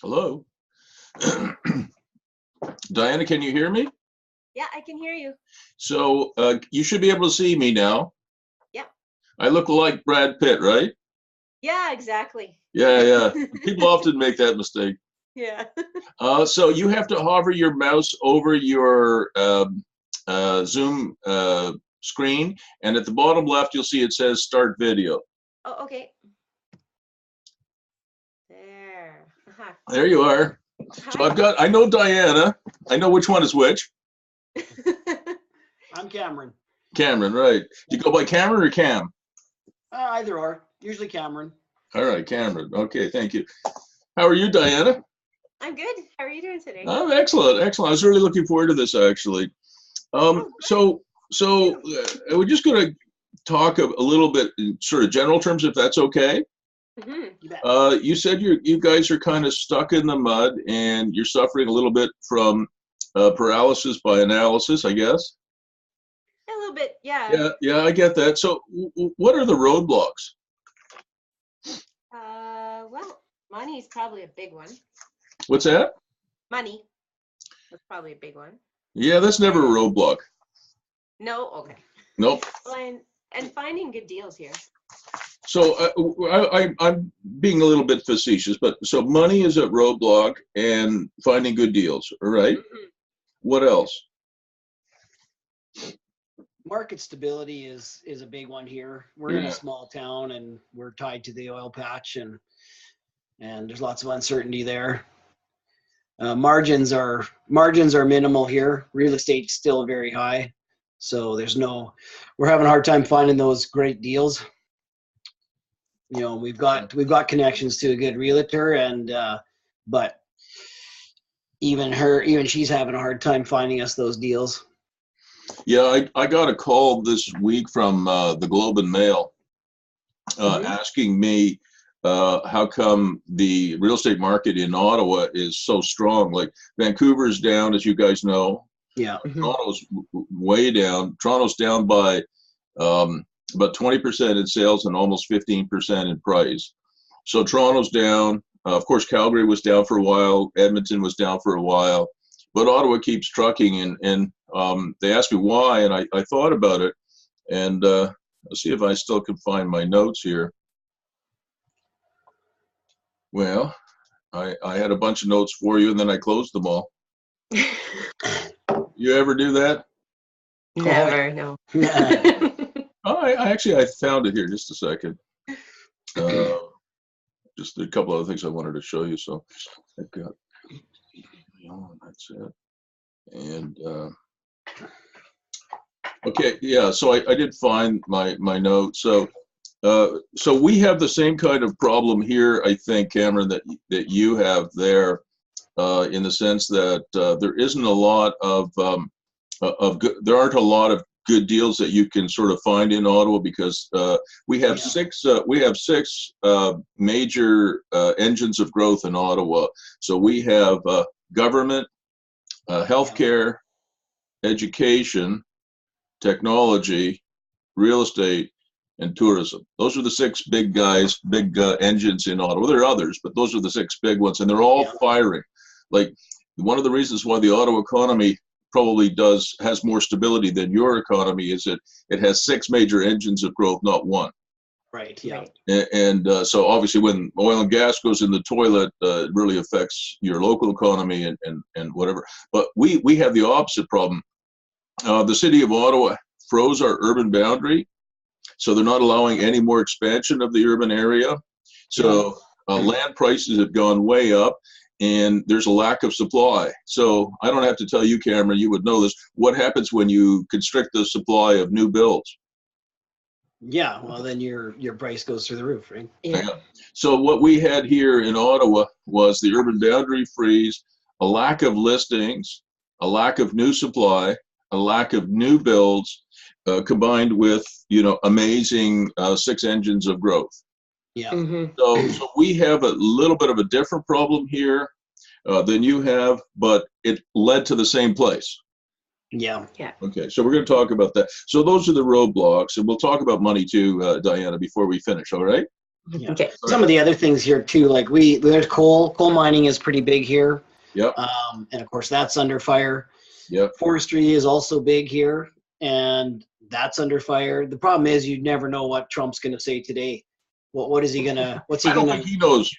Hello. Diana, can you hear me? Yeah, I can hear you. So you should be able to see me now. Yeah. I look like Brad Pitt, right? Yeah, exactly. Yeah. People often make that mistake. Yeah. So you have to hover your mouse over your Zoom screen, and at the bottom left, you'll see it says Start Video. Oh, okay. There. There you are. So I know Diana. I know which one is which. I'm Cameron. Cameron, right. Do you go by Cameron or Cam? Either or. Usually Cameron. All right, Cameron. Okay, thank you. How are you, Diana? I'm good. How are you doing today? I'm excellent. I was really looking forward to this, actually. So we're just going to talk a little bit in sort of general terms, if that's okay. Mm-hmm. You said you guys are kind of stuck in the mud, and you're suffering a little bit from paralysis by analysis, I guess. A little bit, yeah. Yeah, I get that. So, what are the roadblocks? Well, money is probably a big one. What's that? Money. That's probably a big one. Yeah, that's never a roadblock. No? Okay. Nope. Well, and finding good deals here. So I'm being a little bit facetious, but so money is a roadblock and finding good deals, all right? Mm-hmm. What else? Market stability is a big one here. We're in a small town and we're tied to the oil patch, and there's lots of uncertainty there. Margins are minimal here. Real estate's still very high, so we're having a hard time finding those great deals. You know, we've got connections to a good realtor, and but even she's having a hard time finding us those deals. Yeah, I got a call this week from the Globe and Mail asking me how come the real estate market in Ottawa is so strong. Like Vancouver's down, as you guys know. Yeah. Toronto's way down. Toronto's down by about 20% in sales and almost 15% in price. So Toronto's down. Of course, Calgary was down for a while. Edmonton was down for a while. But Ottawa keeps trucking, and they asked me why, and I thought about it. And let's see if I still can find my notes here. Well, I had a bunch of notes for you, and then I closed them all. You ever do that? Never, no. Oh, I found it here. Just a second. Just a couple other things I wanted to show you. So I've got, that's it. And okay, yeah. So I did find my note. So we have the same kind of problem here, I think, Cameron, that you have there, in the sense that there isn't a lot of good, there aren't a lot of good deals that you can sort of find in Ottawa, because we have six major engines of growth in Ottawa. So we have government, healthcare, education, technology, real estate, and tourism. Those are the six big guys, big engines in Ottawa. There are others, but those are the six big ones, and they're all firing. Like, one of the reasons why the Ottawa economy probably has more stability than your economy is that it has six major engines of growth, not one. Right. Yeah. And so obviously when oil and gas goes in the toilet, it really affects your local economy and whatever. But we have the opposite problem. The city of Ottawa froze our urban boundary, so they're not allowing any more expansion of the urban area. So land prices have gone way up, and there's a lack of supply. So I don't have to tell you, Cameron, you would know this. What happens when you constrict the supply of new builds? Yeah, well, then your price goes through the roof, right? Yeah. So what we had here in Ottawa was the urban boundary freeze, a lack of listings, a lack of new supply, a lack of new builds, combined with, amazing six engines of growth. Yeah. Mm-hmm. So we have a little bit of a different problem here than you have, but it led to the same place. Yeah. Okay, so we're going to talk about that. So those are the roadblocks, and we'll talk about money too, Diana, before we finish, all right? Yeah. Okay. Some of the other things here too, like there's coal mining is pretty big here. Yep. And of course that's under fire. Yep. Forestry is also big here, and that's under fire. The problem is you never know what Trump's going to say today. What's he I going don't to? think he knows.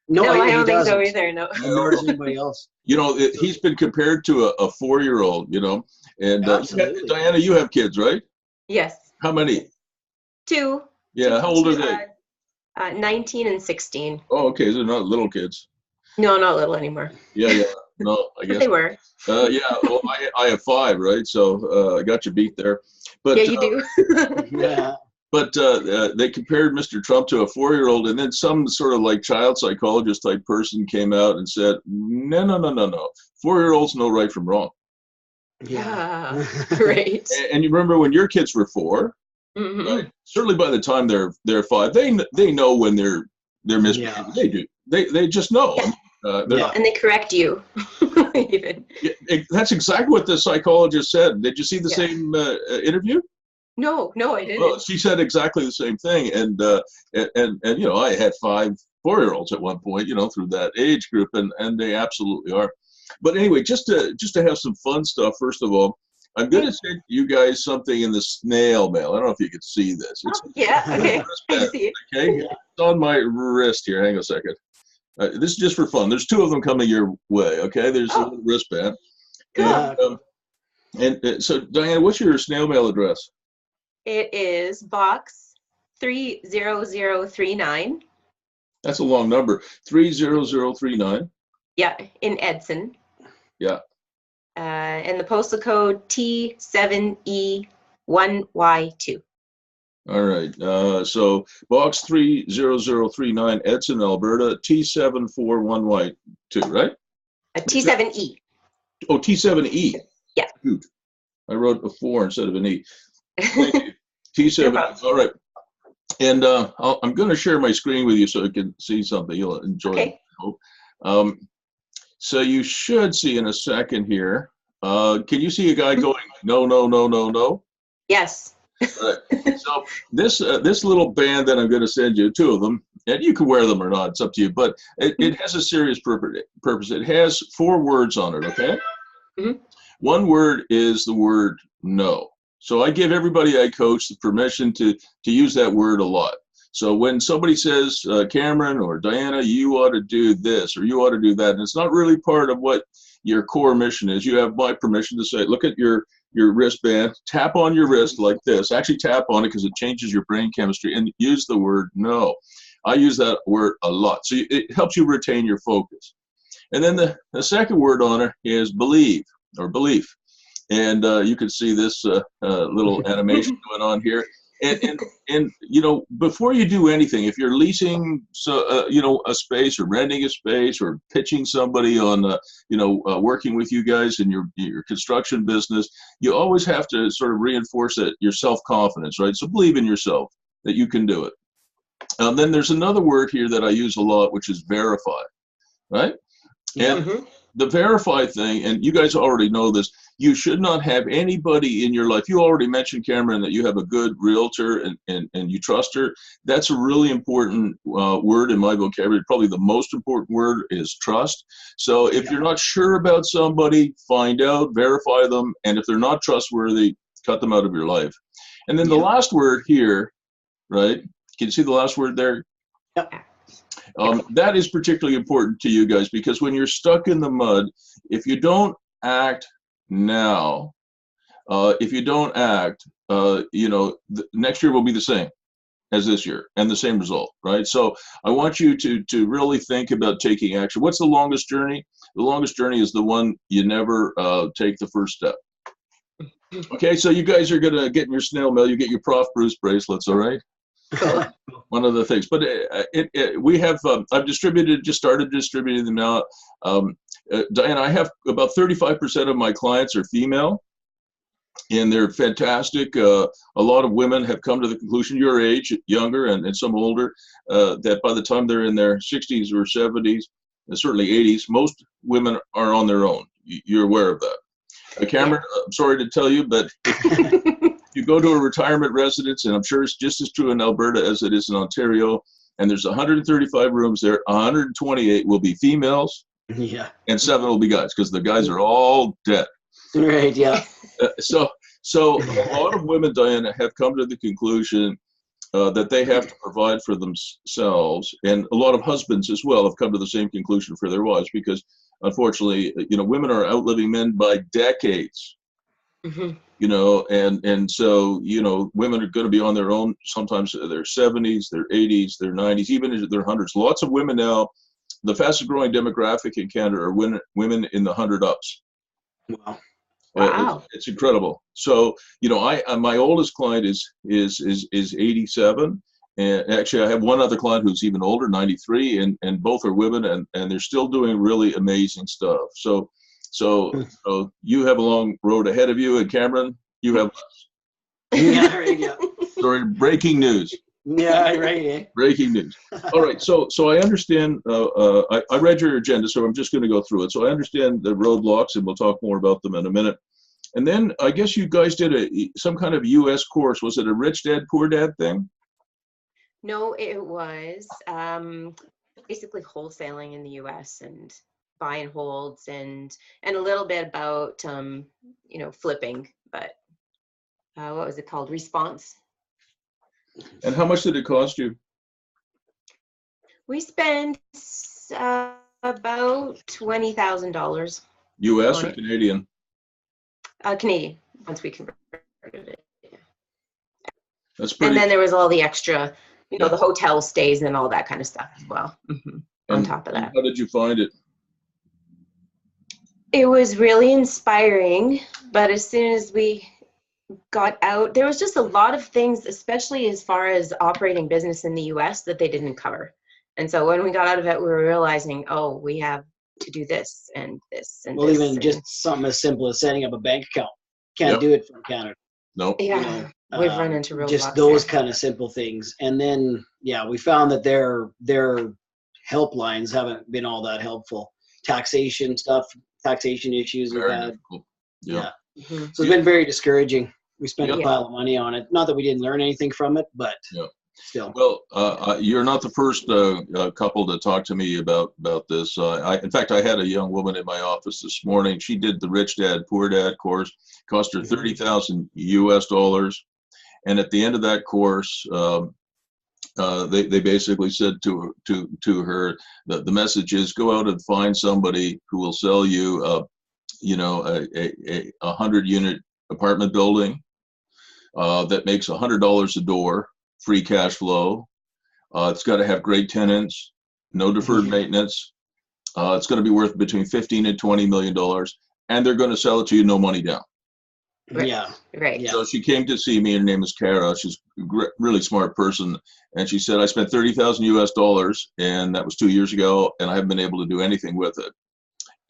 No, I he don't think so doesn't. either. No. Nor does anybody else. You know, he's been compared to a 4-year-old, you know, and Absolutely. Diana, you have kids, right? Yes. How many? 2. Yeah, how old are they? 19 and 16. Oh, okay, they're not little kids. No, not little anymore. Yeah, no, I But guess. they were. Yeah, well, I have 5, right? So I got you beat there. But Yeah, you do. Yeah. But they compared Mr. Trump to a 4-year-old, and then some sort of like child psychologist type person came out and said, no. 4-year-olds know right from wrong. Yeah. Great. And you remember when your kids were 4, Mhm. right? Certainly by the time they're 5, they know when they're misbehaving. Yeah. They do. They just know. Yeah. They're Yeah. not. And they correct you. Even. That's exactly what the psychologist said. Did you see the Yeah. same interview? No, I didn't. Well, she said exactly the same thing, and you know, I had 5 4-year-olds at one point, you know, through that age group, and they absolutely are. But anyway, just to have some fun stuff. First of all, I'm going to send you guys something in the snail mail. I don't know if you can see this. It's Yeah, okay. I can see it. okay. It's on my wrist here. Hang on a second. This is just for fun. There's 2 of them coming your way. Okay, there's a little wristband. Cool. And so, Diana, what's your snail mail address? It is box 30039. That's a long number. 30039. Yeah, in Edson. Yeah. And the postal code T7E1Y2. All right. So box 30039, Edson, Alberta, T741Y2, right? T7E. Oh, T7E. Yeah. Shoot. I wrote a 4 instead of an E. Thank you. T7. No problem. All right. And I'm going to share my screen with you so you can see something. You'll enjoy it, I hope. So you should see in a second here. Can you see a guy going, no? Yes. Right. So this little band that I'm going to send you, 2 of them, and you can wear them or not, it's up to you, but it has a serious purpose. It has 4 words on it, okay? Mhm. One word is the word no. So I give everybody I coach the permission to use that word a lot. So when somebody says, Cameron or Diana, you ought to do this or you ought to do that, and it's not really part of what your core mission is, you have my permission to say, look at your wristband, tap on your wrist like this. Actually tap on it because it changes your brain chemistry, and use the word no. I use that word a lot. So it helps you retain your focus. And then the second word on it is believe or belief. And you can see this little animation going on here. And you know, before you do anything, if you're leasing you know, a space or renting a space or pitching somebody on you know, working with you guys in your construction business, you always have to sort of reinforce that your self-confidence, right? So believe in yourself that you can do it. Then there's another word here that I use a lot, which is verify, right? And the verify thing, and you guys already know this, you should not have anybody in your life. You already mentioned, Cameron, that you have a good realtor and you trust her. That's a really important word in my vocabulary. Probably the most important word is trust. So if you're not sure about somebody, find out, verify them, and if they're not trustworthy, cut them out of your life. And then the last word here, right? Can you see the last word there? Yep. That is particularly important to you guys, because when you're stuck in the mud, if you don't act now, if you don't act, you know, next year will be the same as this year and the same result, right? So I want you to really think about taking action. What's the longest journey? The longest journey is the one you never take the first step. Okay, so you guys are going to get in your snail mail. You get your Prof Bruce bracelets, all right? Cool. One of the things, but we have I've just started distributing them now. Diana, I have about 35% of my clients are female, and they're fantastic. A lot of women have come to the conclusion, your age, younger and some older, that by the time they're in their 60s or 70s, and certainly 80s, most women are on their own. You're aware of that. Cameron, I'm sorry to tell you, but you go to a retirement residence, and I'm sure it's just as true in Alberta as it is in Ontario, and there's 135 rooms there. 128 will be females, Yeah. and 7 will be guys, because the guys are all dead. Right. Yeah. So a lot of women, Diana, have come to the conclusion that they have to provide for themselves, and a lot of husbands as well have come to the same conclusion for their wives, because unfortunately, women are outliving men by decades. Mhm. And so women are going to be on their own, sometimes their 70s, their 80s, their 90s, even into their hundreds. Lots of women now. The fastest growing demographic in Canada are women in the 100 ups. Wow. Wow. It's incredible. So my oldest client is 87, and actually I have one other client who's even older, 93, and both are women, and they're still doing really amazing stuff. So you have a long road ahead of you, and Cameron, you have Yeah. Right. Yeah. sorry, breaking news. Yeah. Right. Eh? Breaking news. All right, so I understand. I read your agenda, so I'm just going to go through it. So I understand the roadblocks, and we'll talk more about them in a minute. And then I guess you guys did some kind of U.S. course. Was it a rich dad, poor dad thing? No, it was basically wholesaling in the US and buy and holds and a little bit about flipping, but what was it called? Response. And how much did it cost you? We spent about $20,000 U.S. on or it. Canadian? Canadian, once we converted it. That's pretty. And then there was all the extra, Yeah. the hotel stays and all that kind of stuff as well. On top of that. How did you find it? It was really inspiring, but as soon as we got out, there was just a lot of things, especially as far as operating business in the US, that they didn't cover. And so when we got out of it, we were realizing, oh, we have to do this and this and Well, this. even just something as simple as setting up a bank account. Can't Yep. do it from Canada. No. Yeah, we've run into roadblocks. Just those there. kind of simple things. And then, yeah, we found that their helplines haven't been all that helpful. Taxation stuff, taxation issues we've Very had. difficult. Yeah. Mhm. So it's been very discouraging. We spent a Yeah. pile of money on it. Not that we didn't learn anything from it, but Yeah. still. Well, you're not the first couple to talk to me about this. In fact, I had a young woman in my office this morning. She did the Rich Dad, Poor Dad course. Cost her $30,000 US. And at the end of that course, they basically said to her that the message is, go out and find somebody who will sell you a 100-unit apartment building that makes $100 a door, free cash flow. It's got to have great tenants, no deferred maintenance. It's going to be worth between $15 and $20 million, and they're going to sell it to you, no money down. Right. Yeah. Right. Yeah. So she came to see me. Her name is Kara. She's a really smart person, and she said, I spent $30,000 US, and that was 2 years ago, and I haven't been able to do anything with it.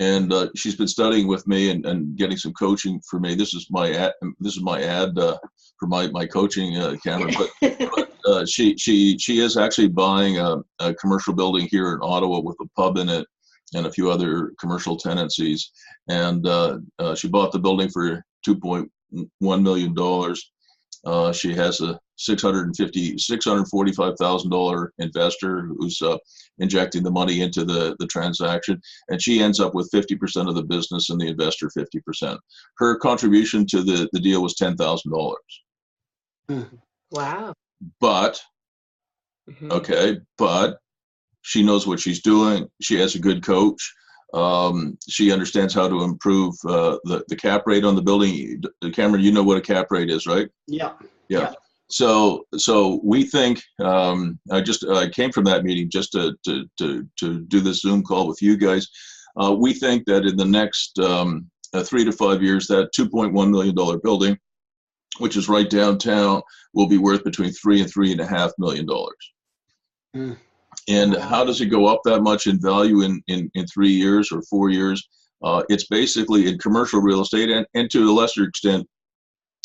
And she's been studying with me and getting some coaching for me. This is my ad for my coaching, Cameron. But she is actually buying a commercial building here in Ottawa with a pub in it and a few other commercial tenancies. And she bought the building for $2.1 million. She has a $645,000 investor who's injecting the money into the transaction, and she ends up with 50% of the business and the investor 50%. Her contribution to the deal was $10,000. Wow. But but she knows what she's doing. She has a good coach. She understands how to improve the cap rate on the building. Cameron, you know what a cap rate is, right? Yeah. Yeah. So we think, I came from that meeting just to do this Zoom call with you guys. We think that in the next 3 to 5 years, that $2.1 million building, which is right downtown, will be worth between $3 and $3.5 million. And how does it go up that much in value in 3 years or 4 years? It's basically in commercial real estate and to a lesser extent,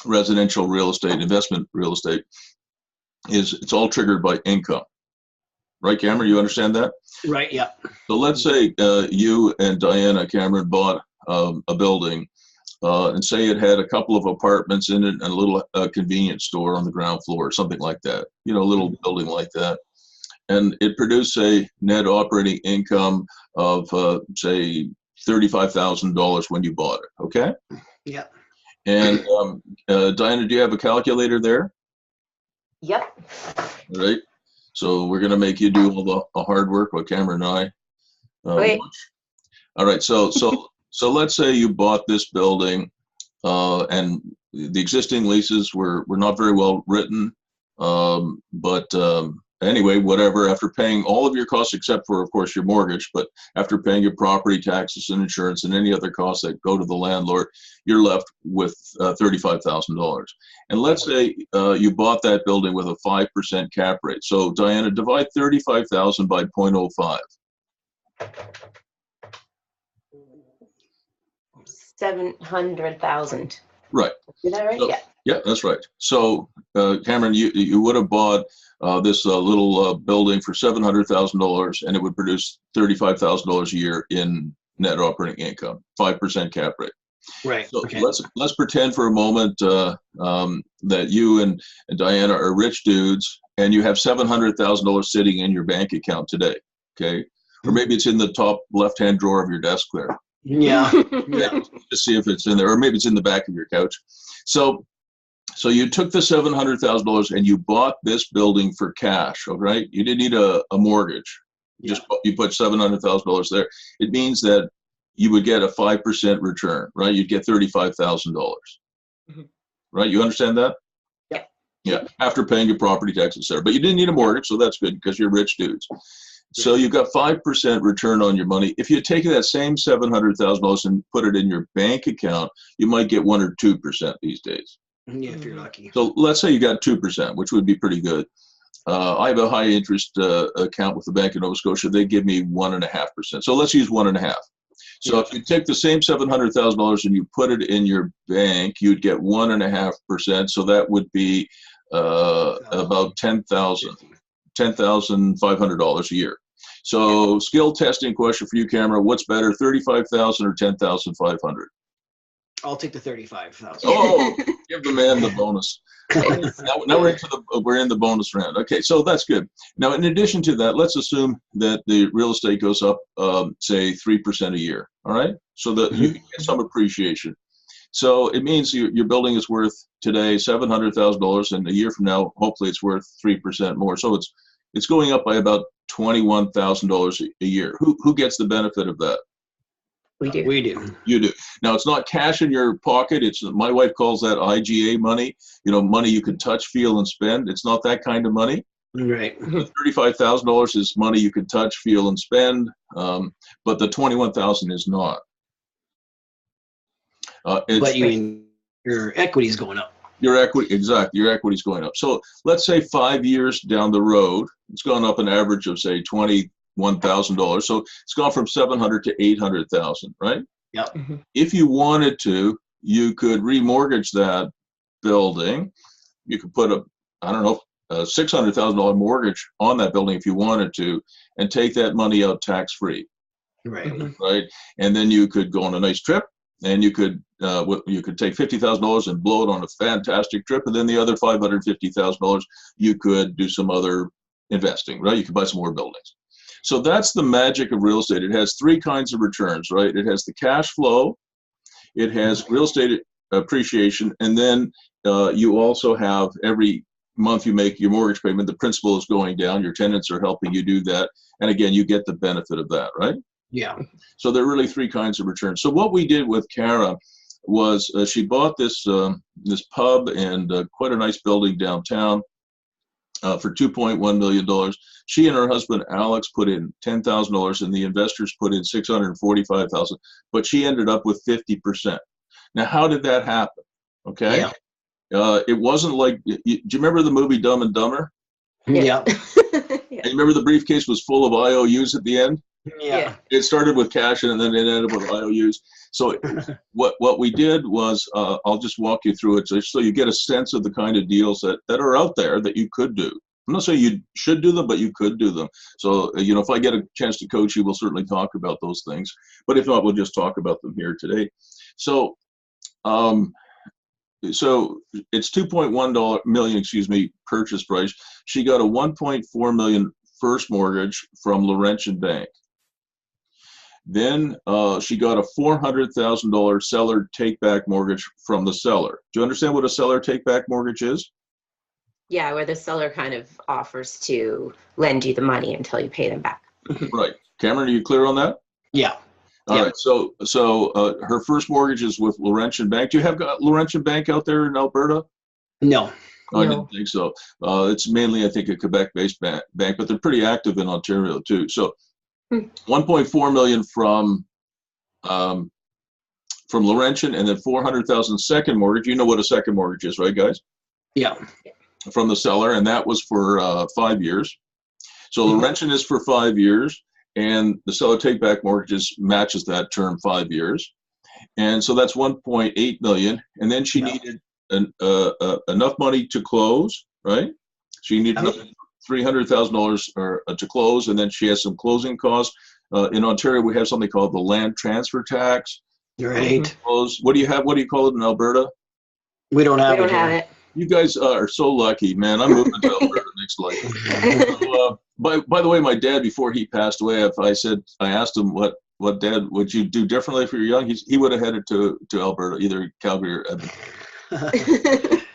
residential real estate, investment real estate, it's all triggered by income. Right, Cameron? You understand that? Right, yeah. So let's say you and Diana, Cameron, bought a building and say it had a couple of apartments in it and a little convenience store on the ground floor or something like that, a little building like that. and it produced a net operating income of, say, $35,000 when you bought it, okay? Yeah. And Diana, do you have a calculator there? Yep. All right. So we're going to make you do all the hard work while Cameron and I Okay. watch. All right. So let's say you bought this building, and the existing leases were not very well written, but anyway, whatever. After paying all of your costs except for, of course, your mortgage, but after paying your property taxes and insurance and any other costs that go to the landlord, you're left with $35,000. And let's say you bought that building with a 5% cap rate. So Diana, divide 35,000 by 0.05. 700,000. Right. Is that right? So, Yeah. yeah, that's right. So Cameron, you would have bought this little building for $700,000, and it would produce $35,000 a year in net operating income, 5% cap rate. Right. So Okay. let's pretend for a moment that you and Diana are rich dudes, and you have $700,000 sitting in your bank account today. Okay, or maybe it's in the top left-hand drawer of your desk there. Yeah. Yeah, to see if it's in there, or maybe it's in the back of your couch. So you took the $700,000 and you bought this building for cash. All right, you didn't need a mortgage. Yeah. You put $700,000 there. It means that you would get a 5% return, right? You'd get $35,000, right? You understand that? Yeah. Yeah. After paying your property taxes, etc. But you didn't need a mortgage, so that's good because you're rich dudes. So you got 5% return on your money. If you take that same $700,000 and put it in your bank account, you might get 1 or 2% these days. Yeah, if you're lucky. So let's say you got 2%, which would be pretty good. I have a high interest account with the Bank of Nova Scotia. They give me 1.5%. So let's use 1.5. So if you take the same $700,000 and you put it in your bank, you'd get 1.5%. So that would be about $10,500 a year. So skill testing question for you, Camera. What's better, 35,000 or 10,500? I'll take the 35,000. Oh, give the man the bonus. Now we're in the bonus round. Okay, so that's good. Now, in addition to that, let's assume that the real estate goes up, say 3% a year. All right, so that you get some appreciation. So it means your building is worth today $700,000, and a year from now, hopefully, it's worth 3% more. So it's going up by about $21,000 a year. Who gets the benefit of that? We do. We do. You do. Now, it's not cash in your pocket. It's, my wife calls that IGA money. You know, money you can touch, feel, and spend. It's not that kind of money. Right. The $35,000 is money you can touch, feel, and spend, but the $21,000 is not. But you mean your equity is going up. Your equity, exactly. Your equity is going up. So let's say 5 years down the road, it's gone up an average of say $21,000. So it's gone from 700 to 800,000, right? Yep. If you wanted to, you could remortgage that building. You could put a $600,000 mortgage on that building if you wanted to, and take that money out tax free. Right. Right. And then you could go on a nice trip, and you could take $50,000 and blow it on a fantastic trip, and then the other $550,000 you could do some other investing, right? You could buy some more buildings. So that's the magic of real estate. It has three kinds of returns, right? It has the cash flow, it has real estate appreciation, and then you also have every month you make your mortgage payment, the principal is going down, your tenants are helping you do that, and again, you get the benefit of that, right? Yeah. So there are really three kinds of returns. So what we did with Cara was she bought this pub and quite a nice building downtown for $2.1 million. She and her husband Alex put in $10,000, and the investors put in $645,000. But she ended up with 50%. Now, how did that happen? Okay, it wasn't like. Do you remember the movie Dumb and Dumber? Yeah. And you remember the briefcase was full of IOUs at the end? Yeah. It started with cash and then it ended up with IOUs. So what we did was, I'll just walk you through it so you get a sense of the kind of deals that are out there that you could do. I'm not saying you should do them, but you could do them. So, if I get a chance to coach you, we'll certainly talk about those things. But if not, we'll just talk about them here today. So, so it's $2.1 million, purchase price. She got a $1.4 million first mortgage from Laurentian Bank. Then she got a $400,000 seller take-back mortgage from the seller. Do you understand what a seller take-back mortgage is? Yeah, where the seller kind of offers to lend you the money until you pay them back. Right. Cameron, are you clear on that? Yeah. All right. So her first mortgage is with Laurentian Bank. Do you have Laurentian Bank out there in Alberta? No. I didn't think so. It's mainly, I think, a Quebec-based bank, but they're pretty active in Ontario too. So, 1.4 million from Laurentian, and then 400,000 second mortgage. You know what a second mortgage is, right, guys? Yeah. From the seller, and that was for 5 years. So Laurentian is for 5 years, and the seller take-back mortgages matches that term, 5 years, and so that's 1.8 million. And then she needed enough money to close, right? She needed $300,000 to close, and then she has some closing costs. In Ontario, we have something called the land transfer tax. Right. What do you have? What do you call it in Alberta? We don't have it. You guys are so lucky, man. I'm moving to Alberta next life. So, by the way, my dad, before he passed away, I asked him what dad would you do differently if you were young, he would have headed to Alberta, either Calgary or Edmonton.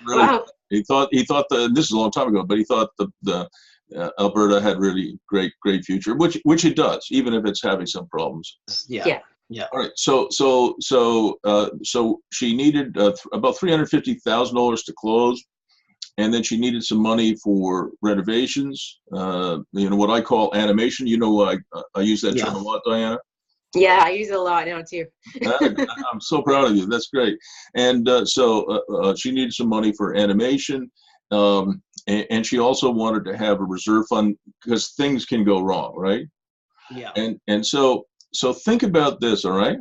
Really, Wow. He thought this is a long time ago, but he thought the Alberta had really great future, which it does, even if it's having some problems. Yeah. All right. So she needed about $350,000 to close, and then she needed some money for renovations. What I call animation. I use that term a lot, Diana. Yeah, I use it a lot now too. I'm so proud of you. That's great. And so she needed some money for animation, and she also wanted to have a reserve fund because things can go wrong, right? Yeah. And so think about this, all right?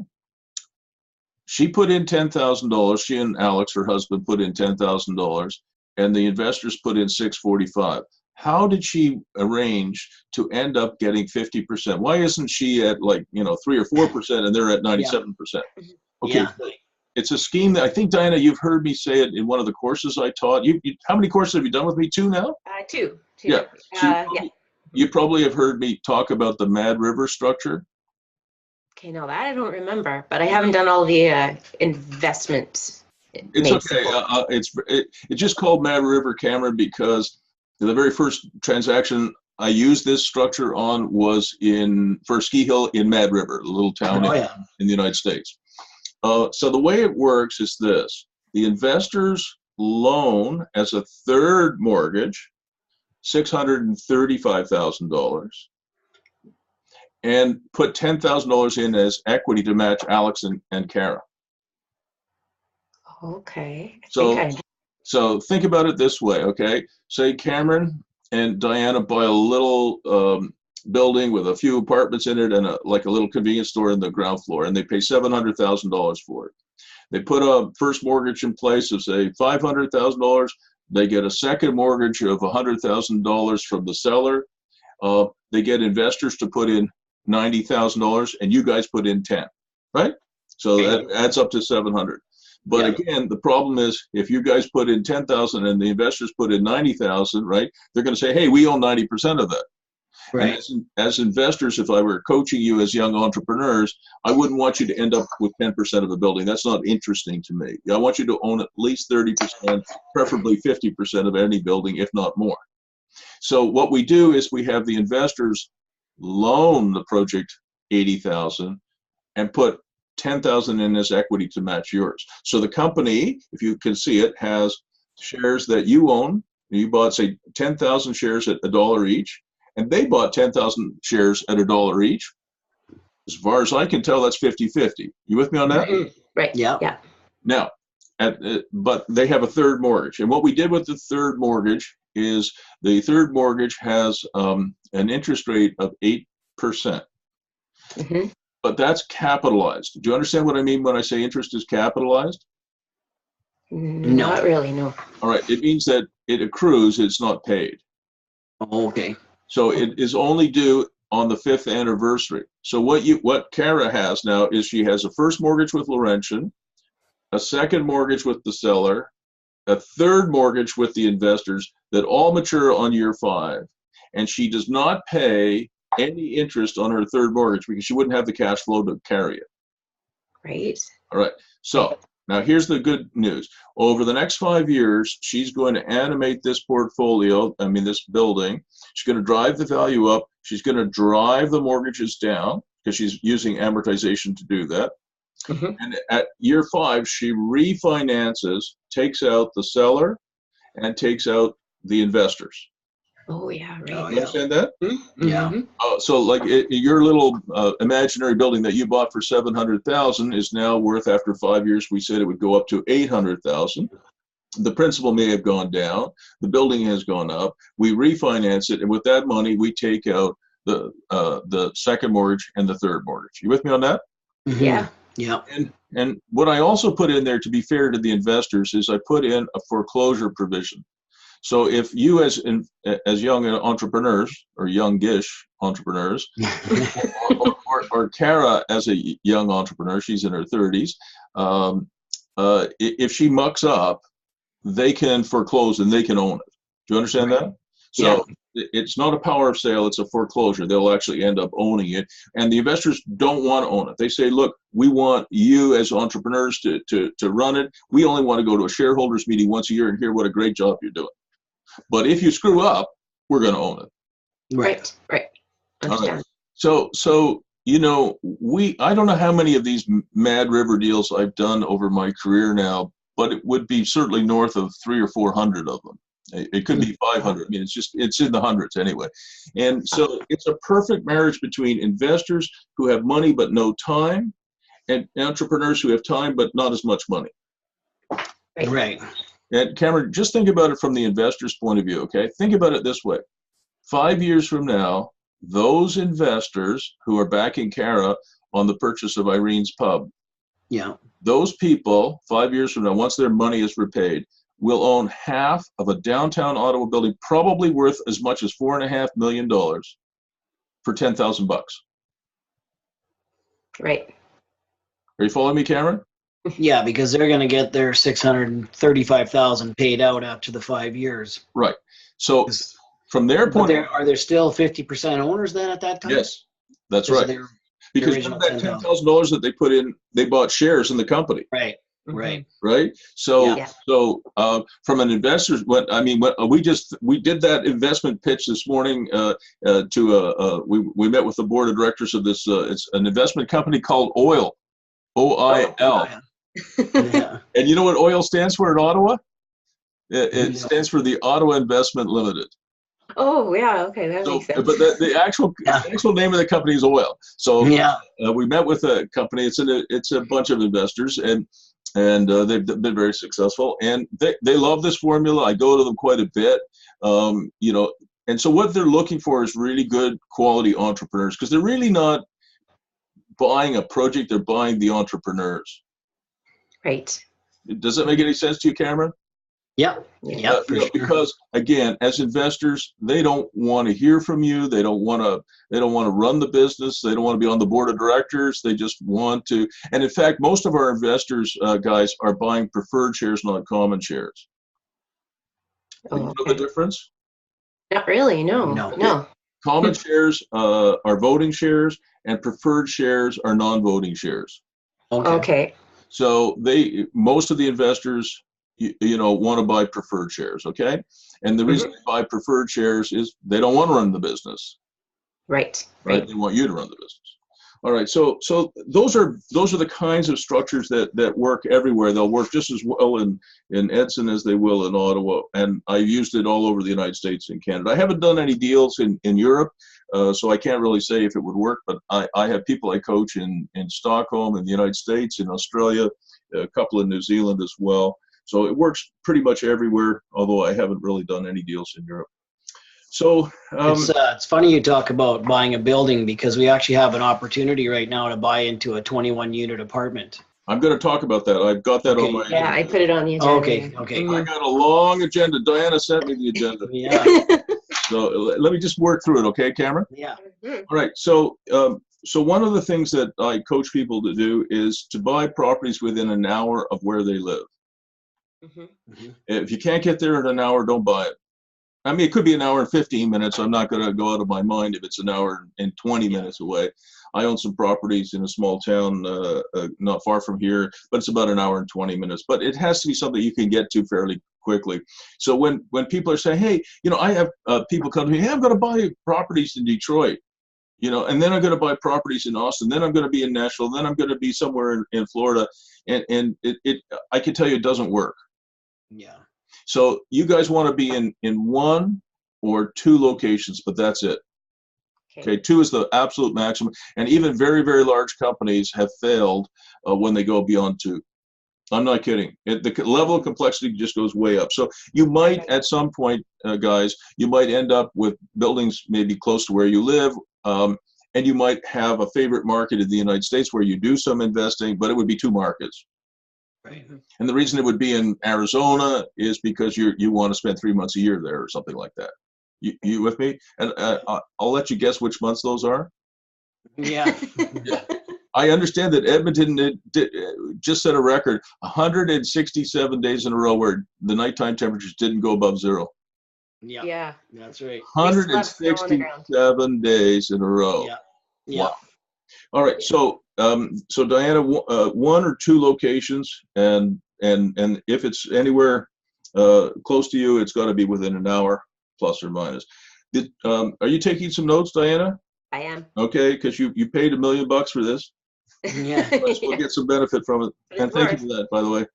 She put in $10,000. She and Alex, her husband, put in $10,000, and the investors put in $645,000. How did she arrange to end up getting 50%? Why isn't she at 3 or 4% and they're at 97%? Okay, it's a scheme that I think, Diana, you've heard me say it in one of the courses I taught. How many courses have you done with me? 2 now? 2. Yeah. You probably have heard me talk about the Mad River structure. Okay, no, that I don't remember, but I haven't done all the investment. It's okay. It's just called Mad River, Cameron, because the very first transaction I used this structure on was for Ski Hill in Mad River, a little town in the United States. So the way it works is this: the investors loan as a third mortgage $635,000 and put $10,000 in as equity to match Alex and Kara. Okay. So think about it this way, okay? Say Cameron and Diana buy a little building with a few apartments in it and a little convenience store in the ground floor, and they pay $700,000 for it. They put a first mortgage in place of, say, $500,000. They get a second mortgage of $100,000 from the seller. They get investors to put in $90,000, and you guys put in 10, right? So that adds up to 700. But again, the problem is if you guys put in 10,000 and the investors put in 90,000, right? They're going to say, "Hey, we own 90% of that." Right. And as investors, if I were coaching you as young entrepreneurs, I wouldn't want you to end up with 10% of a building. That's not interesting to me. I want you to own at least 30%, preferably 50% of any building, if not more. So what we do is we have the investors loan the project 80,000 and put 10,000 in as equity to match yours. So the company, if you can see it, has shares that you own. You bought, say, 10,000 shares at $1 each, and they bought 10,000 shares at $1 each. As far as I can tell, that's 50-50. You with me on that? Right. Yeah. Now, but they have a third mortgage. And what we did with the third mortgage is the third mortgage has an interest rate of 8%. Mm-hmm. But that's capitalized. Do you understand what I mean when I say interest is capitalized? No. Not really, no. All right. It means that it accrues, it's not paid. Oh, okay. So it is only due on the 5th anniversary. So what Kara has now is she has a first mortgage with Laurentian, a second mortgage with the seller, a third mortgage with the investors that all mature on year 5. and she does not pay any interest on her third mortgage because she wouldn't have the cash flow to carry it. Right. All right. So now here's the good news. Over the next 5 years, she's going to animate this portfolio, this building. She's going to drive the value up. She's going to drive the mortgages down because she's using amortization to do that. Mm-hmm. And at year 5, she refinances, takes out the seller, and takes out the investors. Oh, yeah, right. Oh, You yeah. understand that? Yeah. So like your little imaginary building that you bought for $700,000 is now worth, after 5 years, we said it would go up to $800,000. The principal may have gone down. The building has gone up. We refinance it, and with that money, we take out the second mortgage and the third mortgage. You with me on that? Mm-hmm. Yeah. Yeah. And what I also put in there, to be fair to the investors, is I put in a foreclosure provision. So if you as young entrepreneurs or youngish entrepreneurs, or Kara as a young entrepreneur, she's in her 30s, if she mucks up, they can foreclose and they can own it. Do you understand that? So it's not a power of sale, it's a foreclosure. They'll actually end up owning it. And the investors don't want to own it. They say, look, we want you as entrepreneurs to run it. We only want to go to a shareholders meeting once a year and hear what a great job you're doing. But if you screw up, we're going to own it. Right. Understand. All right. So I don't know how many of these Mad River deals I've done over my career now, but it would be certainly north of 300 or 400 of them. It could be 500. It's in the hundreds anyway. And so it's a perfect marriage between investors who have money but no time, and entrepreneurs who have time but not as much money. Right. And Cameron, just think about it from the investor's point of view, okay? Think about it this way. 5 years from now, those investors who are backing Kara on the purchase of Irene's pub, those people, 5 years from now, once their money is repaid, will own half of a downtown Ottawa building, probably worth as much as $4.5 million for $10,000. Right. Are you following me, Cameron? Yeah, because they're going to get their $635,000 paid out after the 5 years. Right. So from their point of view, are there still 50% owners then at that time? Yes, that's right. Because of that $10,000 that they put in, they bought shares in the company. Right. Right. Right. So, from an investor's, we did that investment pitch this morning we met with the board of directors of this. It's an investment company called OIL, OIL. And you know what OIL stands for in Ottawa? It stands for the Ottawa Investment Limited. Oh yeah, okay, that makes sense. But the actual name of the company is OIL. So we met with a company. It's a bunch of investors, and they've been very successful, and they love this formula. I go to them quite a bit, and so what they're looking for is really good quality entrepreneurs, because they're really not buying a project, they're buying the entrepreneurs. Right. Does that make any sense to you, Cameron? Yeah. Because again, as investors, they don't want to hear from you. They don't want to run the business. They don't want to be on the board of directors. They just want to. And in fact, most of our investors, guys, are buying preferred shares, not common shares. Do you know the difference? Not really. No. Common shares are voting shares, and preferred shares are non-voting shares. Okay. So most of the investors, want to buy preferred shares, okay? And the reason they buy preferred shares is they don't want to run the business. Right. They want you to run the business. All right. So those are the kinds of structures that work everywhere. They'll work just as well in Edson as they will in Ottawa. And I've used it all over the United States and Canada. I haven't done any deals in Europe, so I can't really say if it would work. But I have people I coach in Stockholm, in the United States, in Australia, a couple in New Zealand as well. So it works pretty much everywhere, although I haven't really done any deals in Europe. So it's funny you talk about buying a building, because we actually have an opportunity right now to buy into a 21-unit apartment. I'm going to talk about that. I've got that on my agenda. I put it on the agenda. Okay. I got a long agenda. Diana sent me the agenda. So let me just work through it, okay, Cameron? Yeah. All right. So one of the things that I coach people to do is to buy properties within an hour of where they live. If you can't get there in an hour, don't buy it. I mean, it could be an hour and 15 minutes. I'm not going to go out of my mind if it's an hour and 20 minutes away. I own some properties in a small town not far from here, but it's about an hour and 20 minutes. But it has to be something you can get to fairly quickly. So when people are saying, hey, you know, I have people come to me, hey, I'm going to buy properties in Detroit, you know, and then I'm going to buy properties in Austin, then I'm going to be in Nashville, then I'm going to be somewhere in Florida. And I can tell you it doesn't work. Yeah. So you guys want to be in 1 or 2 locations, but that's it. Okay, 2 is the absolute maximum. And even very, very large companies have failed when they go beyond 2. I'm not kidding. The level of complexity just goes way up. So you might, at some point, guys, you might end up with buildings maybe close to where you live, and you might have a favorite market in the United States where you do some investing, but it would be 2 markets. Right. And the reason it would be in Arizona is because you want to spend 3 months a year there or something like that. You with me? And I'll let you guess which months those are. Yeah. I understand that Edmonton just set a record 167 days in a row where the nighttime temperatures didn't go above 0. Yeah. Yeah. That's right. 167 days in a row. Yeah. Yeah. Wow. All right. So so Diana, 1 or 2 locations, and if it's anywhere close to you, it's got to be within an hour, plus or minus. Are you taking some notes, Diana? I am. Okay, because you paid $1 million for this. Yeah. We'll get some benefit from it. And thank you for that, by the way.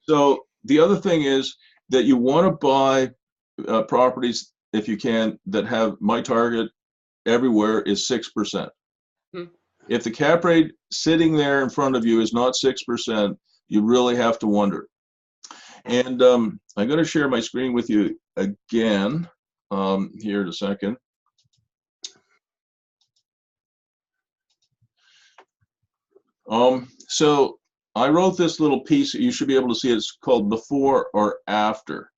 So the other thing is that you want to buy properties, if you can, that have, my target everywhere is 6%. If the cap rate sitting there in front of you is not 6%, you really have to wonder. And I'm going to share my screen with you again here in a second. So I wrote this little piece. You should be able to see it. It's called Before or After.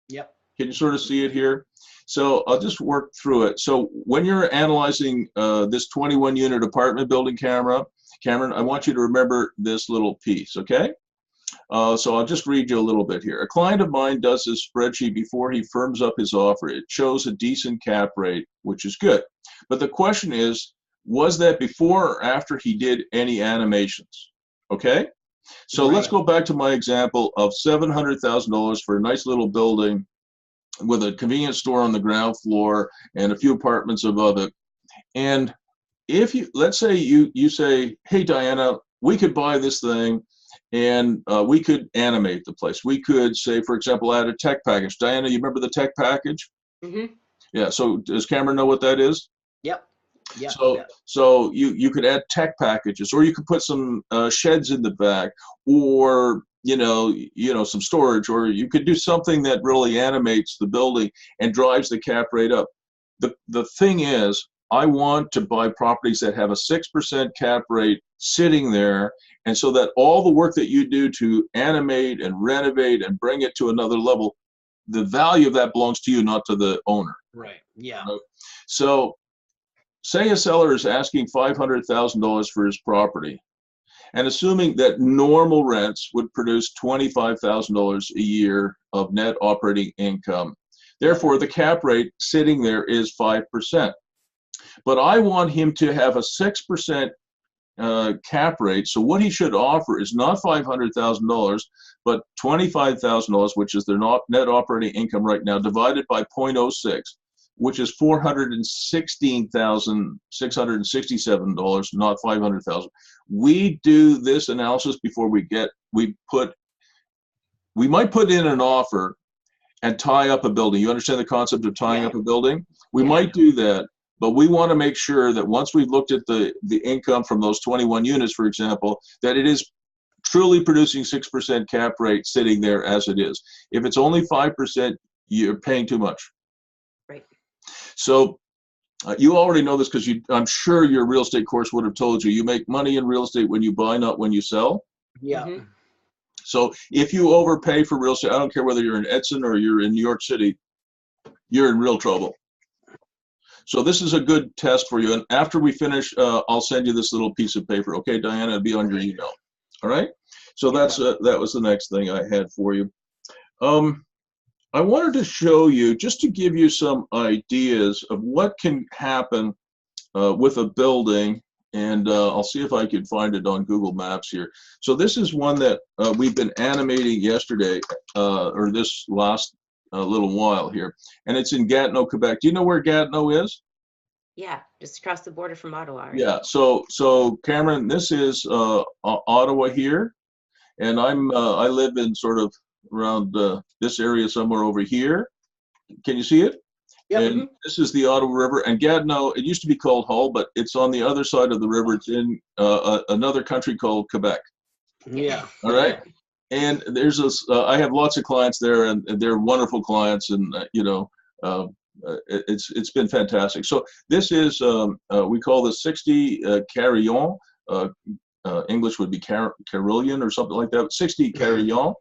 Yep. Can you sort of see it here? So I'll just work through it. So when you're analyzing this 21-unit apartment building, Cameron, I want you to remember this little piece, okay? So I'll just read you a little bit here. A client of mine does this spreadsheet before he firms up his offer. It shows a decent cap rate, which is good. But the question is, was that before or after he did any animations? Okay? So let's go back to my example of $700,000 for a nice little building with a convenience store on the ground floor and a few apartments above it. And if you, let's say you say, hey, Diana, we could buy this thing and we could animate the place. We could say, for example, add a tech package. Diana, you remember the tech package? Mm-hmm. Yeah, so does Cameron know what that is? Yep. Yeah. So you could add tech packages, or you could put some sheds in the back, or you know some storage, or you could do something that really animates the building and drives the cap rate up. The thing is, I want to buy properties that have a 6% cap rate sitting there, and so that all the work that you do to animate and renovate and bring it to another level, the value of that belongs to you, not to the owner. Right. Yeah. So say a seller is asking $500,000 for his property, and assuming that normal rents would produce $25,000 a year of net operating income. Therefore, the cap rate sitting there is 5%. But I want him to have a 6% cap rate. So what he should offer is not $500,000, but $25,000, which is their net operating income right now, divided by 0.06. Which is $416,667, not $500,000. We do this analysis before we might put in an offer and tie up a building. You understand the concept of tying up a building? We might do that, but we want to make sure that once we've looked at the income from those 21 units, for example, that it is truly producing 6% cap rate sitting there as it is. If it's only 5%, you're paying too much. So you already know this because I'm sure your real estate course would have told you make money in real estate when you buy, not when you sell. Yeah. Mm-hmm. So if you overpay for real estate, I don't care whether you're in Edson or you're in New York City, you're in real trouble. So this is a good test for you. And after we finish, I'll send you this little piece of paper. Okay, Diana, it'll be on your email. All right. So that was the next thing I had for you. I wanted to show you, just to give you some ideas of what can happen with a building, and I'll see if I can find it on Google Maps here. So this is one that we've been animating yesterday, or this last little while here, and it's in Gatineau, Quebec. Do you know where Gatineau is? Yeah, just across the border from Ottawa. Right? Yeah. So Cameron, this is Ottawa here, and I live in sort of around this area somewhere over here. Can you see it? Yep. And this is the Ottawa River, and Gatineau, it used to be called Hull, but it's on the other side of the river. It's in another country called Quebec. Yeah. All right. And there's I have lots of clients there, and they're wonderful clients, and it's been fantastic. So this is we call this 60 carillon. English would be carillon or something like that. 60 carillon,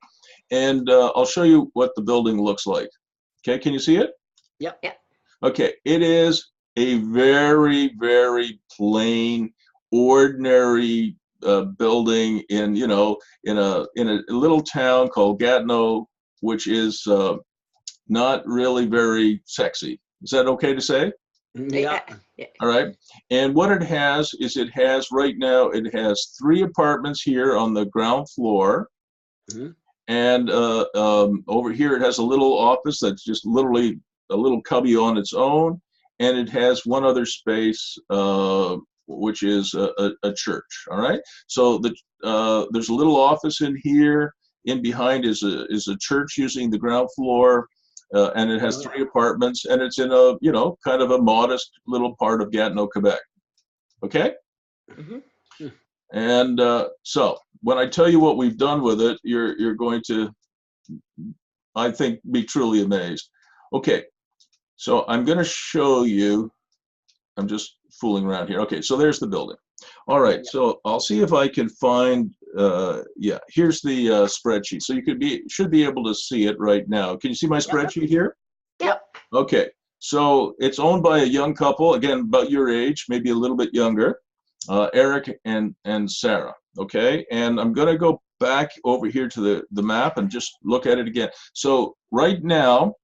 and I'll show you what the building looks like. Okay, can you see it? Yep. Yep. Okay, it is a very, very plain, ordinary building in in a little town called Gatineau, which is not really very sexy. Is that okay to say? Yeah. All right. And what it has is right now it has 3 apartments here on the ground floor. Mhm. And over here it has a little office that's just literally a little cubby on its own, and it has one other space, which is a church. All right. So there's a little office in here. In behind is a church using the ground floor, and it has 3 apartments, and it's in a kind of a modest little part of Gatineau, Quebec. Okay. Mm-hmm. And so when I tell you what we've done with it, you're going to, I think, be truly amazed. Okay. So I'm going to show you, I'm just fooling around here. Okay, so there's the building. All right, so I'll see if I can find, yeah, here's the spreadsheet. So you should be able to see it right now. Can you see my spreadsheet here? Yep. Okay, so it's owned by a young couple, again, about your age, maybe a little bit younger, Eric and Sarah, okay? And I'm going to go back over here to the map and just look at it again. So right now,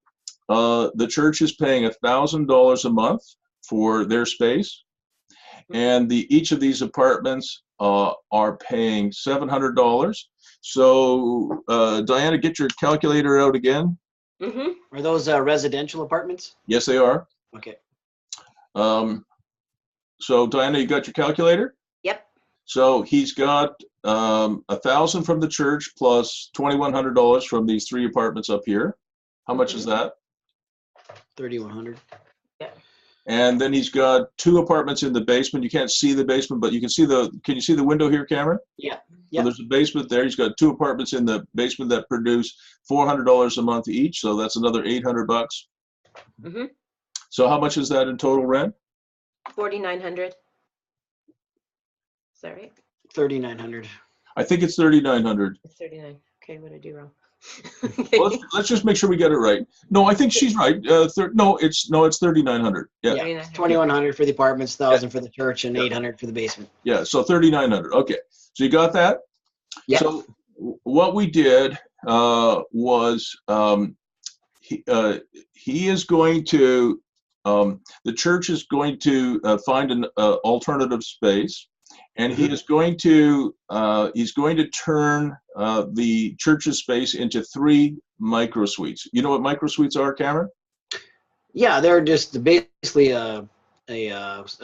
the church is paying $1,000 a month for their space, and each of these apartments are paying $700. So Diana, get your calculator out again. Mm-hmm. Are those residential apartments? Yes, they are. Okay. So Diana, you got your calculator? Yep. So he's got $1,000 from the church plus $2,100 from these 3 apartments up here. How much is that? 3,100. Yeah. And then he's got 2 apartments in the basement. You can't see the basement, but you can see can you see the window here, Cameron? Yeah. So there's a basement there. He's got 2 apartments in the basement that produce $400 a month each. So that's another $800. Mm-hmm. So how much is that in total rent? 4,900. Is that right? 3,900. I think it's 3,900. It's 39. Okay, what did I do wrong? Well, let's just make sure we get it right. No, I think she's right. No, it's 3,900. Yeah. 2,100 for the apartments, 1,000 for the church, and 800 for the basement. Yeah. So 3,900. Okay. So you got that? Yeah. So what we did was he is going to the church is going to find an alternative space, and he is going to turn the church's space into 3 micro suites. You know what micro suites are, Cameron? Yeah, they're just basically a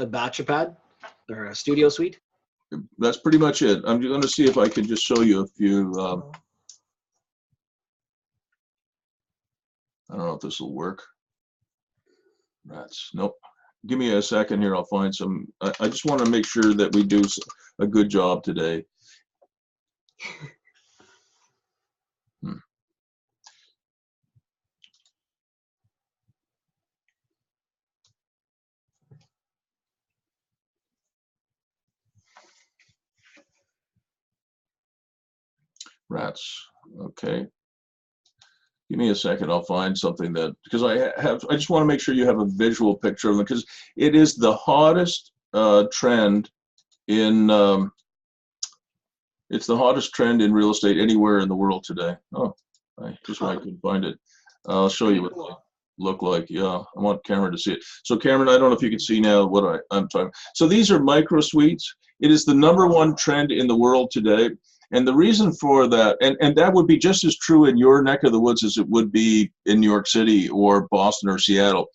bachelor pad or a studio suite. That's pretty much it. I'm going to see if I can just show you a few. I don't know if this will work. Nope. Give me a second here. I'll find some. I just want to make sure that we do a good job today. Rats. Okay. Give me a second. I'll find something because I just want to make sure you have a visual picture of them, because it is the hottest trend in it's the hottest trend in real estate anywhere in the world today. Oh, I just I couldn't find it. I'll show you what they look like. Yeah, I want Cameron to see it. So Cameron, I don't know if you can see now what I'm talking. So these are micro suites. It is the #1 trend in the world today. And the reason for that, and that would be just as true in your neck of the woods as it would be in New York City or Boston or Seattle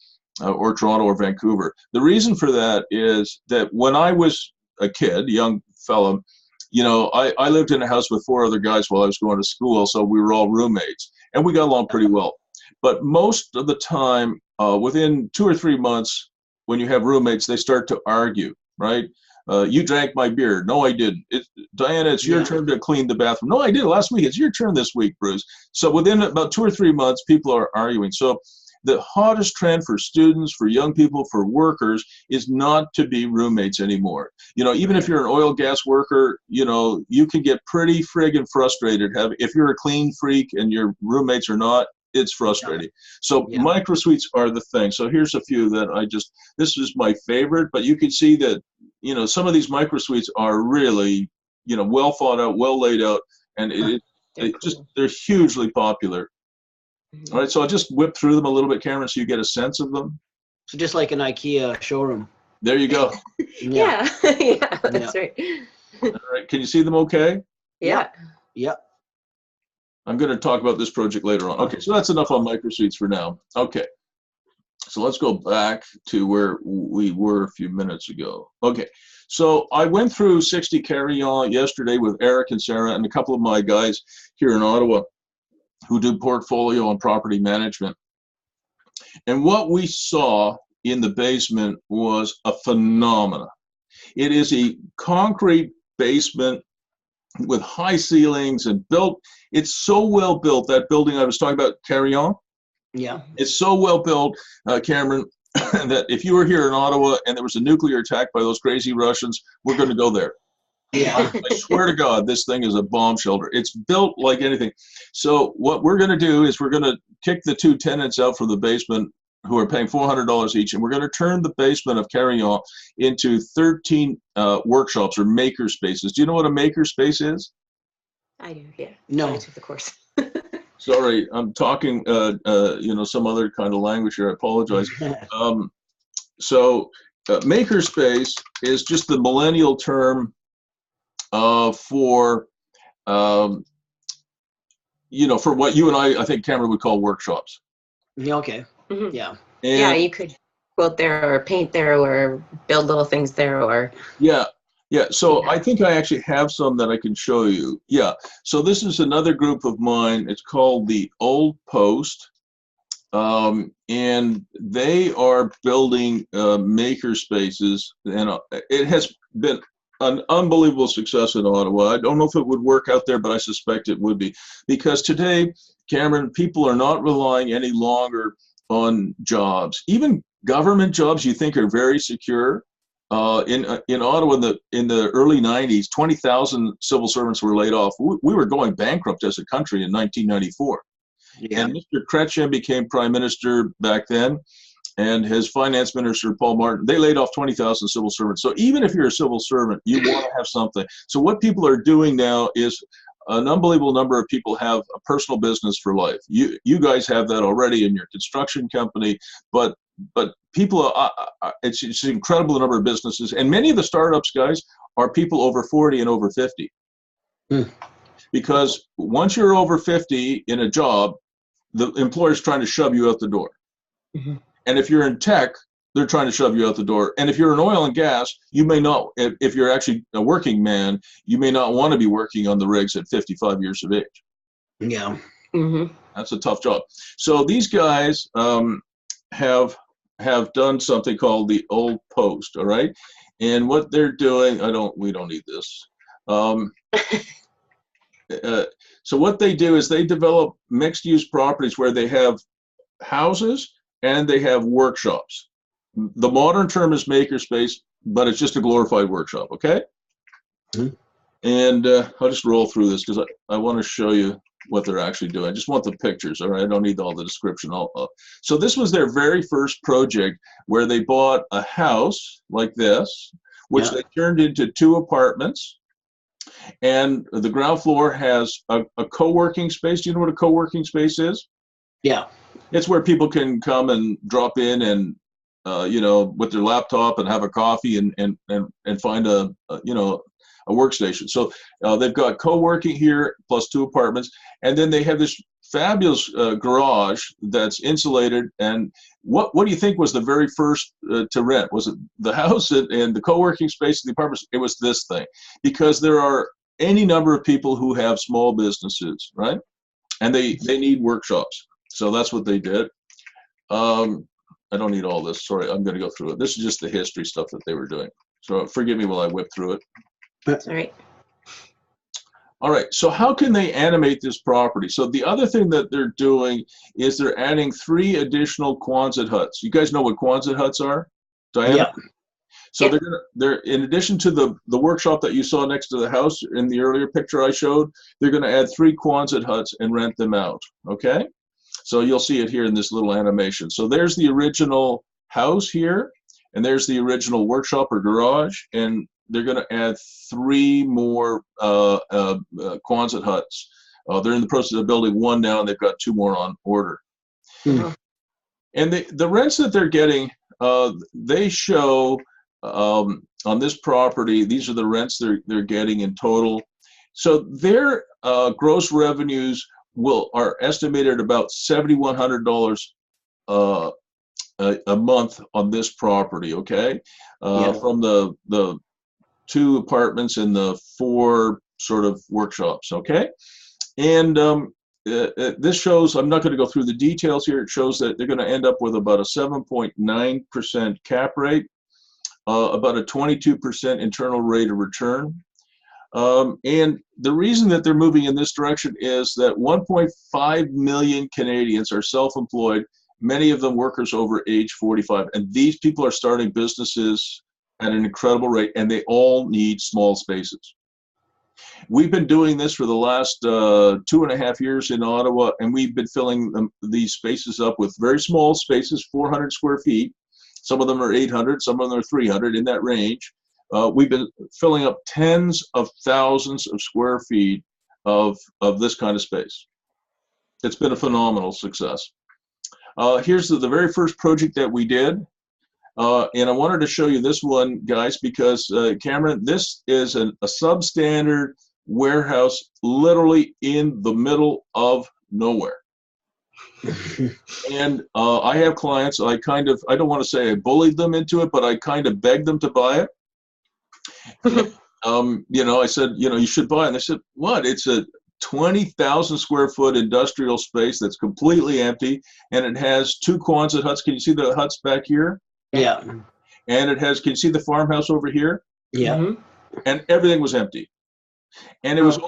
or Toronto or Vancouver. The reason for that is that when I was a kid, young fella, you know, I lived in a house with 4 other guys while I was going to school, so we were all roommates, and we got along pretty well. But most of the time, within 2 or 3 months, when you have roommates, they start to argue, right? You drank my beer. No, I didn't. Diana, it's your turn to clean the bathroom. No, I did last week. It's your turn this week, Bruce. So within about 2 or 3 months, people are arguing. So the hottest trend for students, for young people, for workers is not to be roommates anymore. You know, even if you're an oil gas worker, you know, you can get pretty friggin' frustrated. If you're a clean freak and your roommates are not, it's frustrating. So micro suites are the thing. So here's a few that this is my favorite, but you can see that, you know, some of these micro suites are really, you know, well thought out, well laid out, and they're hugely popular. All right, so I'll just whip through them a little bit, Cameron, so you get a sense of them. So just like an IKEA showroom. There you go. Yeah, that's right. All right, can you see them okay? Yeah. Yep. I'm going to talk about this project later on. Okay, so that's enough on micro suites for now. Okay, so let's go back to where we were a few minutes ago. Okay, so I went through 60 Carillon yesterday with Eric and Sarah and a couple of my guys here in Ottawa who do portfolio and property management. And what we saw in the basement was a phenomenon. It is a concrete basement with high ceilings and built. It's so well built, that building I was talking about, Carillon. Yeah. It's so well built, Cameron, that if you were here in Ottawa and there was a nuclear attack by those crazy Russians, we're going to go there. Yeah. I swear to God, this thing is a bomb shelter. It's built like anything. So what we're going to do is we're going to kick the 2 tenants out from the basement who are paying $400 each, and we're going to turn the basement of Carillon into 13 workshops or maker spaces. Do you know what a maker space is? I do, yeah. No. I took the course. Sorry, I'm talking, you know, some other kind of language here. I apologize. So maker space is just the millennial term for, you know, for what you and I think Cameron would call workshops. Okay. Mm-hmm. Yeah. And yeah, you could quilt there or paint there or build little things there or. Yeah. So I think I actually have some that I can show you. Yeah. So this is another group of mine. It's called the Old Post. And they are building maker spaces, and it has been an unbelievable success in Ottawa. I don't know if it would work out there, but I suspect it would be, because today, Cameron, people are not relying any longer on jobs. Even government jobs you think are very secure. In Ottawa in the early 90s, 20,000 civil servants were laid off. We were going bankrupt as a country in 1994. Yeah. And Mr. Chrétien became prime minister back then, and his finance minister, Paul Martin, they laid off 20,000 civil servants. So even if you're a civil servant, you want to have something. So what people are doing now is an unbelievable number of people have a personal business for life. You guys have that already in your construction company, but people, it's an incredible number of businesses. And many of the startups, guys, are people over 40 and over 50. Because once you're over 50 in a job, the employer's trying to shove you out the door. Mm-hmm. And if you're in tech, they're trying to shove you out the door. And if you're in oil and gas, you may not, if you're actually a working man, you may not want to be working on the rigs at 55 years of age. Yeah. Mm-hmm. That's a tough job. So these guys have done something called the Old Post, all right? And what they're doing, we don't need this. So what they do is they develop mixed-use properties where they have houses and they have workshops. The modern term is makerspace, but it's just a glorified workshop, okay? Mm-hmm. And I'll just roll through this because I want to show you what they're actually doing. I just want the pictures, all right? I don't need all the description. So this was their very first project where they bought a house like this, which they turned into 2 apartments. And the ground floor has a co-working space. Do you know what a co-working space is? Yeah. It's where people can come and drop in and, you know, with their laptop and have a coffee and find you know, a workstation. So they've got co-working here plus 2 apartments, and then they have this fabulous garage that's insulated. And what do you think was the very first to rent? Was it the house and the co-working space and the apartments? It was this thing, because there are any number of people who have small businesses, right? And they need workshops. So that's what they did. I don't need all this. Sorry, I'm going to go through it. This is just the history stuff that they were doing. So forgive me while I whip through it. That's all right. All right, so how can they animate this property? So the other thing that they're doing is they're adding 3 additional Quonset huts. You guys know what Quonset huts are, Diana? Yep. So they're in addition to the workshop that you saw next to the house in the earlier picture I showed, they're going to add 3 Quonset huts and rent them out. Okay, so you'll see it here in this little animation. So there's the original house here, and there's the original workshop or garage, and they're going to add 3 more Quonset huts. They're in the process of building 1 now, and they've got 2 more on order. Hmm. And the rents that they're getting, they show on this property, these are the rents they're getting in total. So their gross revenues are estimated about $7,100 a month on this property. Okay, from the 2 apartments and the 4 sort of workshops. Okay, and this shows, I'm not going to go through the details here. It shows that they're going to end up with about a 7.9% cap rate, about a 22% internal rate of return. And the reason that they're moving in this direction is that 1.5 million Canadians are self-employed, many of them workers over age 45. And these people are starting businesses at an incredible rate, and they all need small spaces. We've been doing this for the last 2.5 years in Ottawa, and we've been filling these spaces up with very small spaces, 400 square feet. Some of them are 800, some of them are 300, in that range. We've been filling up tens of thousands of square feet of this kind of space. It's been a phenomenal success. Here's the very first project that we did. And I wanted to show you this one, guys, because Cameron, this is a substandard warehouse literally in the middle of nowhere. And I have clients, I don't want to say I bullied them into it, but I kind of begged them to buy it. And, you know, I said, you know, you should buy it. And they said, what? It's a 20,000 square foot industrial space that's completely empty, and it has 2 Quonset huts. Can you see the huts back here? Yeah. And it has, can you see the farmhouse over here? Yeah. Mm-hmm. And everything was empty. And it was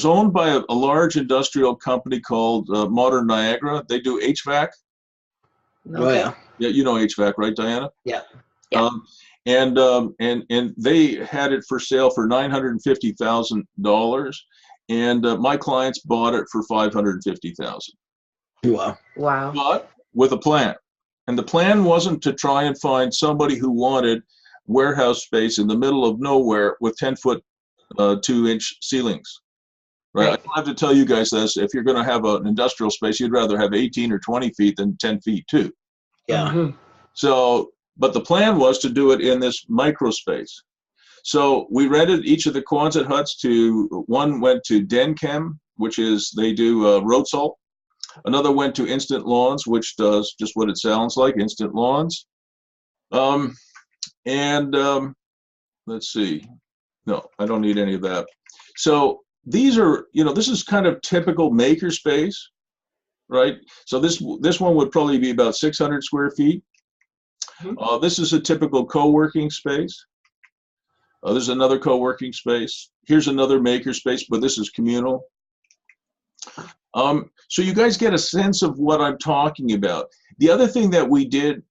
owned by a large industrial company called Modern Niagara. They do HVAC. Oh, yeah. Yeah, you know HVAC, right, Diana? Yeah. Yeah. And they had it for sale for $950,000, and my clients bought it for $550,000. Wow. Wow. But with a plan. And the plan wasn't to try and find somebody who wanted warehouse space in the middle of nowhere with 10-foot, 2-inch ceilings. Right? I don't have to tell you guys this. If you're going to have an industrial space, you'd rather have 18 or 20 feet than 10 feet too. Yeah. Mm-hmm. So, but the plan was to do it in this micro space. So we rented each of the Quonset huts to, one went to Denchem, which is, they do road salt. Another went to Instant Lawns, which does just what it sounds like, instant lawns. Let's see. No, I don't need any of that. So these are, you know, this is kind of typical maker space, right? So this one would probably be about 600 square feet. This is a typical co-working space. There's another co-working space. Here's another maker space, but this is communal. So you guys get a sense of what I'm talking about. The other thing that we did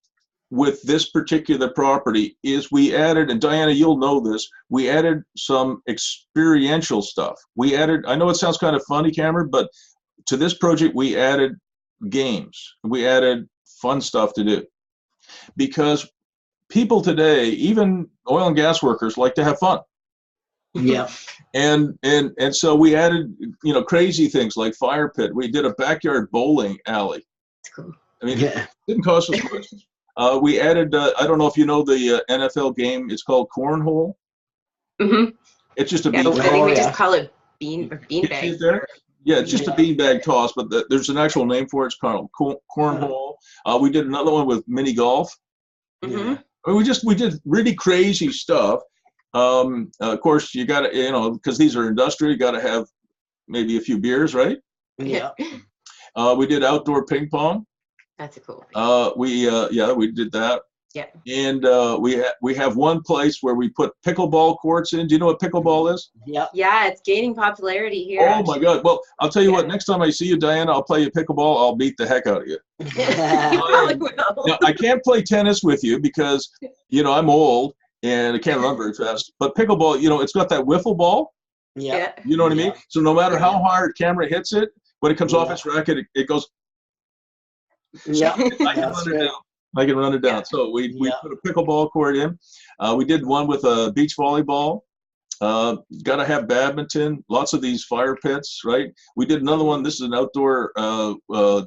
with this particular property is we added, and Diana, you'll know this, we added some experiential stuff. We added, I know it sounds kind of funny, Cameron, but to this project we added games. We added fun stuff to do. Because people today, even oil and gas workers, like to have fun. Yeah. And so we added, you know, crazy things like fire pit. We did a backyard bowling alley. That's cool. I mean, Yeah. it didn't cost us much. We added, I don't know if you know the NFL game, it's called Cornhole. Mm-hmm. It's just a Yeah, bean. I think we yeah. just call it You see beanbag. it there? Yeah, it's just a beanbag toss, but there's an actual name for it. It's called Cornhole. We did another one with mini golf. Mm-hmm. I mean, we did really crazy stuff. Of course, you got to, because these are industrial, you got to have maybe a few beers, right? Yeah. We did outdoor ping pong. That's a cool thing. We did that. Yeah. And we have one place where we put pickleball courts in. Do you know what pickleball is? Yeah. Yeah, it's gaining popularity here. Oh my God! Well, I'll tell you what. Next time I see you, Diana, I'll play you pickleball. I'll beat the heck out of you. You probably will. Now, I can't play tennis with you because I'm old and I can't run very fast. But pickleball, it's got that wiffle ball. Yeah. You know what I mean? So no matter how hard camera hits it, when it comes off its racket, it goes. Yeah. I can run it down. I can run it down. So we put a pickleball court in. We did one with a beach volleyball. Got to have badminton. Lots of these fire pits, right? We did another one. This is an outdoor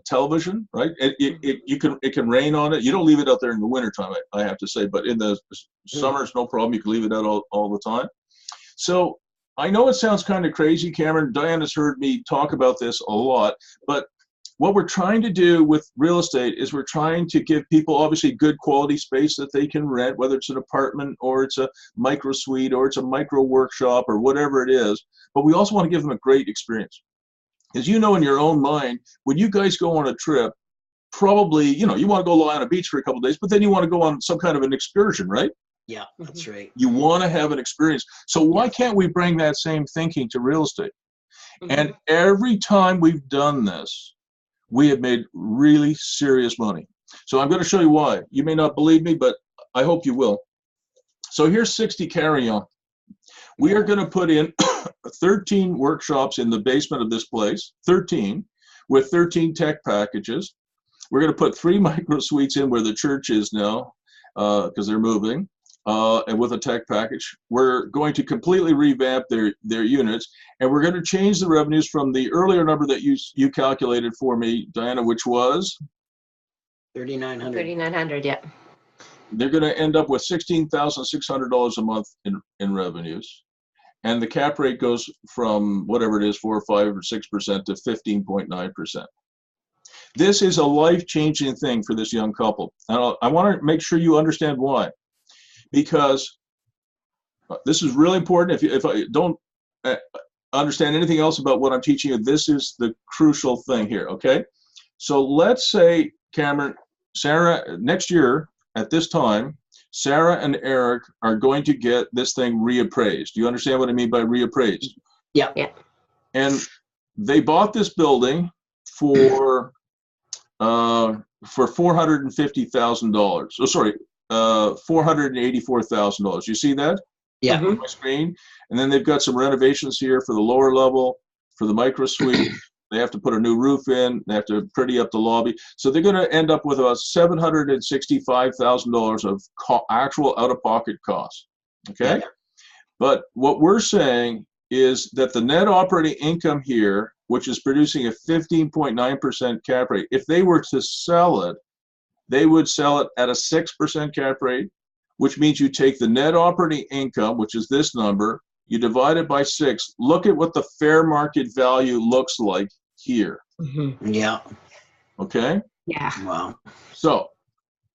television, right? It can rain on it. You don't leave it out there in the wintertime, I have to say, but in the summers, no problem. You can leave it out all the time. So I know it sounds kind of crazy, Cameron. Diana's heard me talk about this a lot, but what we're trying to do with real estate is we're trying to give people obviously good quality space that they can rent, whether it's an apartment or it's a micro suite or it's a micro workshop or whatever it is. But we also want to give them a great experience. As you know, in your own mind, when you guys go on a trip, probably, you want to go lie on a beach for a couple of days, but then you want to go on some kind of an excursion, right? Yeah, that's right. You want to have an experience. So why can't we bring that same thinking to real estate? And every time we've done this, we have made really serious money. So I'm going to show you why. You may not believe me, but I hope you will. So here's 60 carry-on. We are going to put in 13 workshops in the basement of this place, 13, with 13 tech packages. We're going to put 3 micro suites in where the church is now, because they're moving, and with a tech package. We're going to completely revamp their units, and we're going to change the revenues from the earlier number that you calculated for me, Diana, which was? 3,900. 3,900, yeah. They're going to end up with $16,600 a month in revenues. And the cap rate goes from whatever it is, 4 or 5 or 6% to 15.9%. This is a life-changing thing for this young couple. And I want to make sure you understand why. Because this is really important. If I don't understand anything else about what I'm teaching you, this is the crucial thing here, okay? So let's say, Cameron, Sarah, next year at this time, Sarah and Eric are going to get this thing reappraised. Do you understand what I mean by reappraised? Yeah. And they bought this building for $450,000. Oh, sorry. $484,000. You see that? Yeah. On my screen. And then they've got some renovations here for the lower level, for the micro suite. They have to put a new roof in. They have to pretty up the lobby. So they're going to end up with about $765,000 of actual out-of-pocket costs. Okay? Yeah. But what we're saying is that the net operating income here, which is producing a 15.9% cap rate, if they were to sell it, they would sell it at a 6% cap rate, which means you take the net operating income, which is this number, you divide it by 6. Look at what the fair market value looks like here. Yeah. Okay? Yeah. Wow. So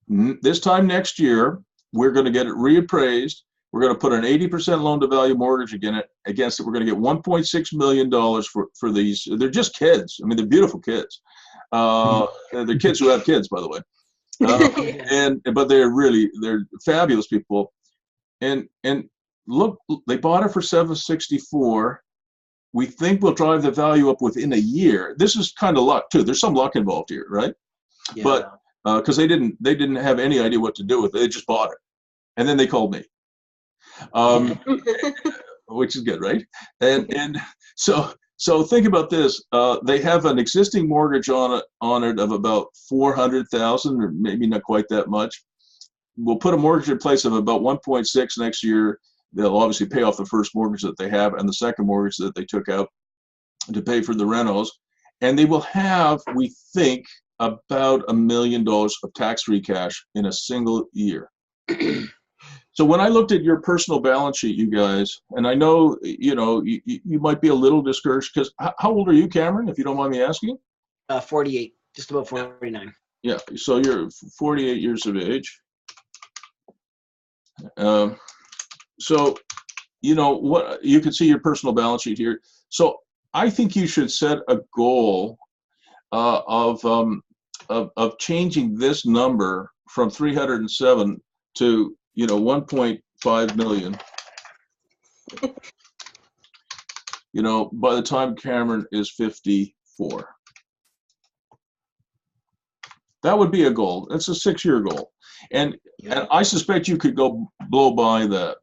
this time next year, we're going to get it reappraised. We're going to put an 80% loan-to-value mortgage against it. We're going to get $1.6 million for these. They're just kids. I mean, they're beautiful kids. They're kids who have kids, by the way. But they're fabulous people. And look, they bought it for $764. We think we'll drive the value up within a year. This is kind of luck too. There's some luck involved here, right? Yeah. But because they didn't have any idea what to do with it. They just bought it, and then they called me, which is good, right? And so think about this. They have an existing mortgage on it of about $400,000, or maybe not quite that much. We'll put a mortgage in place of about 1.6 next year. They'll obviously pay off the first mortgage that they have and the second mortgage that they took out to pay for the renos. And they will have, we think, about $1 million of tax-free cash in a single year. So when I looked at your personal balance sheet, you guys, and I know, you know, you might be a little discouraged because how old are you, Cameron, if you don't mind me asking? 48, just about 49. Yeah, so you're 48 years of age. So, you know, what you can see your personal balance sheet here. So I think you should set a goal of changing this number from 307 to, you know, 1.5 million. You know, by the time Cameron is 54. That would be a goal. It's a 6-year goal. And I suspect you could go blow by that.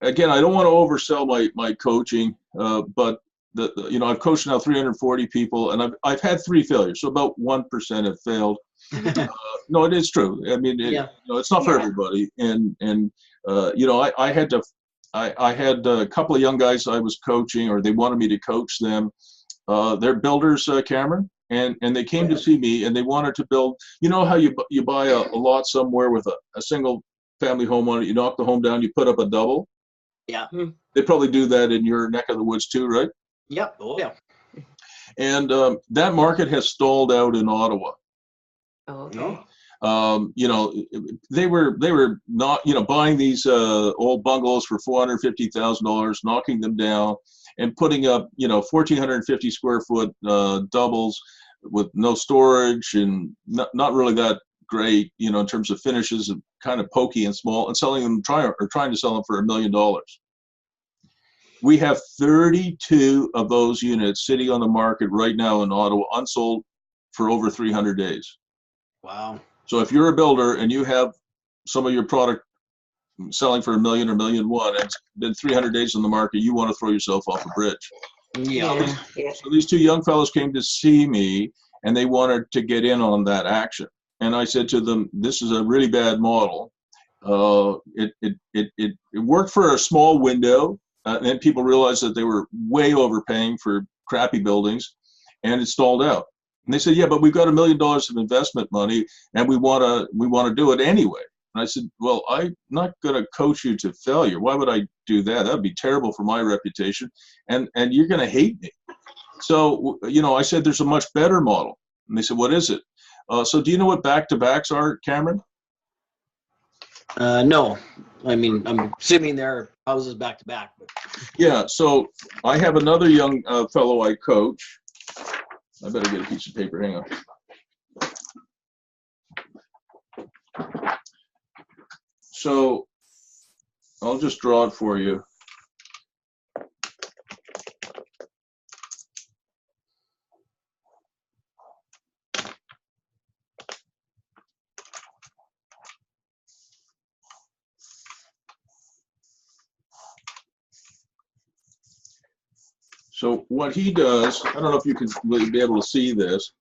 Again, I don't want to oversell my coaching, but you know, I've coached now 340 people, and I've had 3 failures, so about 1% have failed. No, it is true. I mean, you know, it's not for everybody. And you know, I had a couple of young guys I was coaching, or they wanted me to coach them. They're builders, Cameron. And they came to see me, and they wanted to build. You know how you buy a lot somewhere with a single family home on it. You knock the home down, you put up a double. Yeah. They probably do that in your neck of the woods too, right? Yep. Oh yeah. And that market has stalled out in Ottawa. Oh, okay. You know, they were not, you know, buying these old bungalows for $450,000, knocking them down, and putting up, you know, 1,450 square foot doubles with no storage and not really that great, you know, in terms of finishes, and kind of pokey and small, and selling them, trying to sell them for $1 million. We have 32 of those units sitting on the market right now in Ottawa, unsold for over 300 days. Wow. So if you're a builder and you have some of your product selling for $1 million or $1.1 million, and it's been 300 days on the market, you want to throw yourself off a bridge. Yeah. So these 2 young fellows came to see me, and they wanted to get in on that action. And I said to them, this is a really bad model. It worked for a small window, and then people realized that they were way overpaying for crappy buildings, and it stalled out. And they said, yeah, but we've got $1 million of investment money, and we want to do it anyway. And I said, well, I'm not going to coach you to failure. Why would I do that? That would be terrible for my reputation, and you're going to hate me. So, you know, I said, there's a much better model. And they said, what is it? So do you know what back-to-backs are, Cameron? No. I mean, I'm assuming there are houses back to back. Yeah, so I have another young fellow I coach. I better get a piece of paper. Hang on. So I'll just draw it for you. So what he does, I don't know if you can really be able to see this.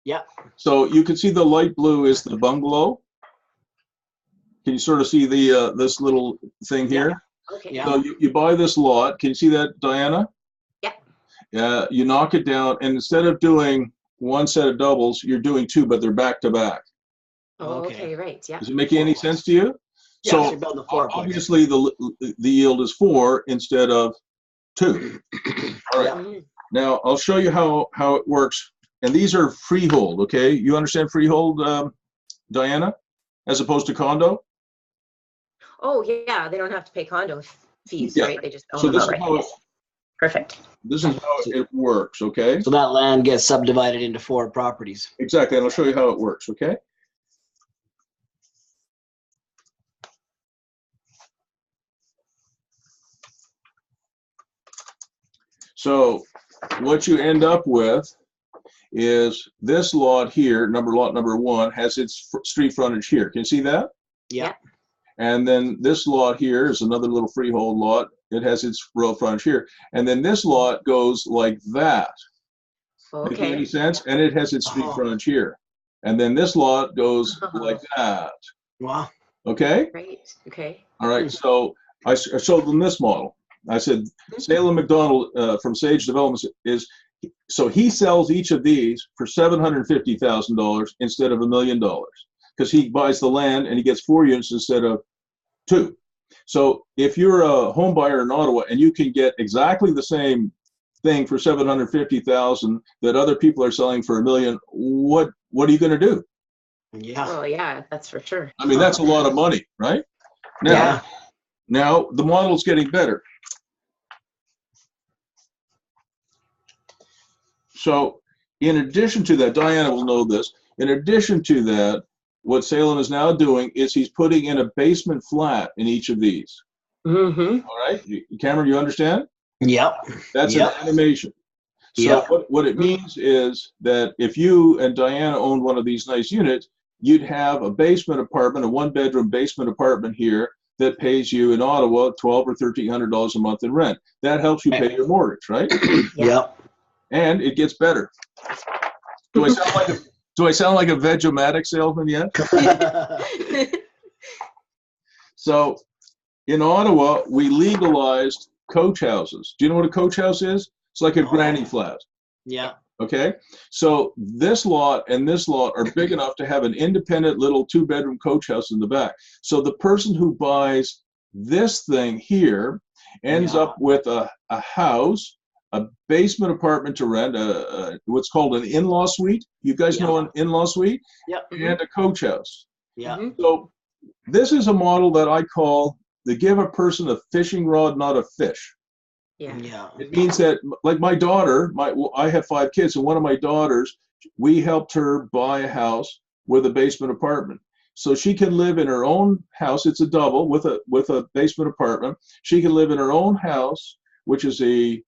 Yeah. So you can see the light blue is the bungalow. Can you sort of see the this little thing here? Okay. Yeah. So you buy this lot. Can you see that, Diana? Yeah. You knock it down, and instead of doing 1 set of doubles, you're doing 2, but they're back to back. Oh, Okay. okay, right. Yeah. Does it make any sense to you? Yeah, So you're building a 4-plex. obviously the yield is 4 instead of 2. All right. Mhm. Now I'll show you how it works. And these are freehold, okay? You understand freehold, Diana, as opposed to condo? Oh, yeah. They don't have to pay condo fees, Yeah. right? They just own So them this is outright. how it, Perfect. this is how it works, okay? So that land gets subdivided into 4 properties. Exactly, and I'll show you how it works, okay? So what you end up with is this lot here, lot number 1, has its street frontage here. Can you see that? Yeah. And then this lot here is another little freehold lot. It has its road frontage here. And then this lot goes like that. Making any Okay. sense? And it has its street frontage here. And then this lot goes like that. Wow. Okay? Great. Okay. All right. So I showed them this model. I said, Salem McDonald from Sage Developments is So he sells each of these for $750,000 instead of $1 million, because he buys the land and he gets 4 units instead of 2. So if you're a home buyer in Ottawa and you can get exactly the same thing for $750,000 that other people are selling for $1 million, what are you going to do? Yeah. Well, yeah, that's for sure. I mean, that's a lot of money, right? Now the model's getting better. So in addition to that, Diana will know this, in addition to that, what Salem is now doing is he's putting in a basement flat in each of these. Mm-hmm. All right, Cameron, you understand? Yep. That's Yep. an animation. So Yep. what it means is that if you and Diana owned one of these nice units, you'd have a basement apartment, a 1-bedroom basement apartment here that pays you in Ottawa $1,200 or $1,300 a month in rent. That helps you pay your mortgage, right? Yep. And it gets better. Do I sound like a Veg-O-Matic salesman yet? So in Ottawa, we legalized coach houses. Do you know what a coach house is? It's like a granny flat. Yeah. Okay, so this lot and this lot are big enough to have an independent little 2-bedroom coach house in the back. So the person who buys this thing here ends up with a house, a basement apartment to rent, what's called an in-law suite. You guys know an in-law suite? Yep. And a coach house. Yeah. So this is a model that I call the give a person a fishing rod, not a fish. Yeah. Yeah. It means that, like my daughter, I have 5 kids, and one of my daughters, we helped her buy a house with a basement apartment. So she can live in her own house. It's a double with a basement apartment. She can live in her own house, which is a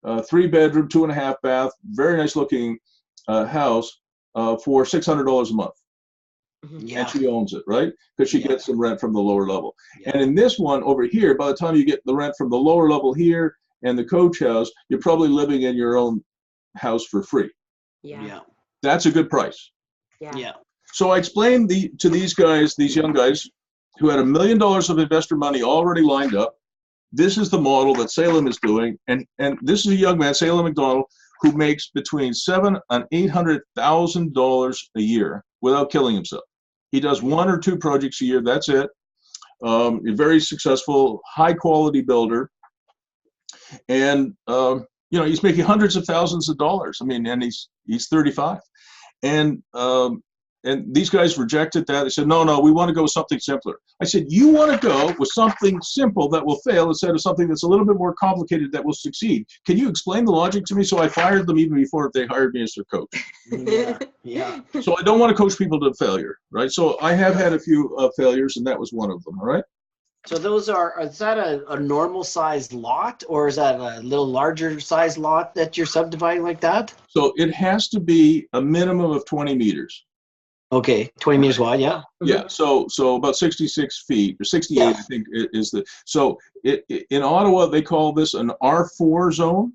3-bedroom, 2.5 bath, very nice looking house for $600 a month. Yeah. And she owns it, right? Because she gets some rent from the lower level. Yeah. And in this one over here, by the time you get the rent from the lower level here and the coach house, you're probably living in your own house for free. Yeah. Yeah. That's a good price. Yeah. Yeah. So I explained to these guys, these young guys who had $1 million of investor money already lined up, this is the model that Salem is doing. And this is a young man, Salem McDonald, who makes between $700,000 and $800,000 a year without killing himself. He does 1 or 2 projects a year. That's it. A very successful, high quality builder. And, he's making hundreds of thousands of dollars. I mean, and he's 35. And these guys rejected that. They said, no, we want to go with something simpler. I said, you want to go with something simple that will fail instead of something that's a little bit more complicated that will succeed. Can you explain the logic to me? So I fired them even before they hired me as their coach. Yeah. Yeah. So I don't want to coach people to failure, right? So I have had a few failures, and that was one of them, all right? So is that a normal sized lot, or is that a little larger sized lot that you're subdividing like that? So it has to be a minimum of 20 meters. Okay, 20 meters wide, yeah. Yeah, so about 66 feet, or 68, I think is the, so in Ottawa, they call this an R4 zone.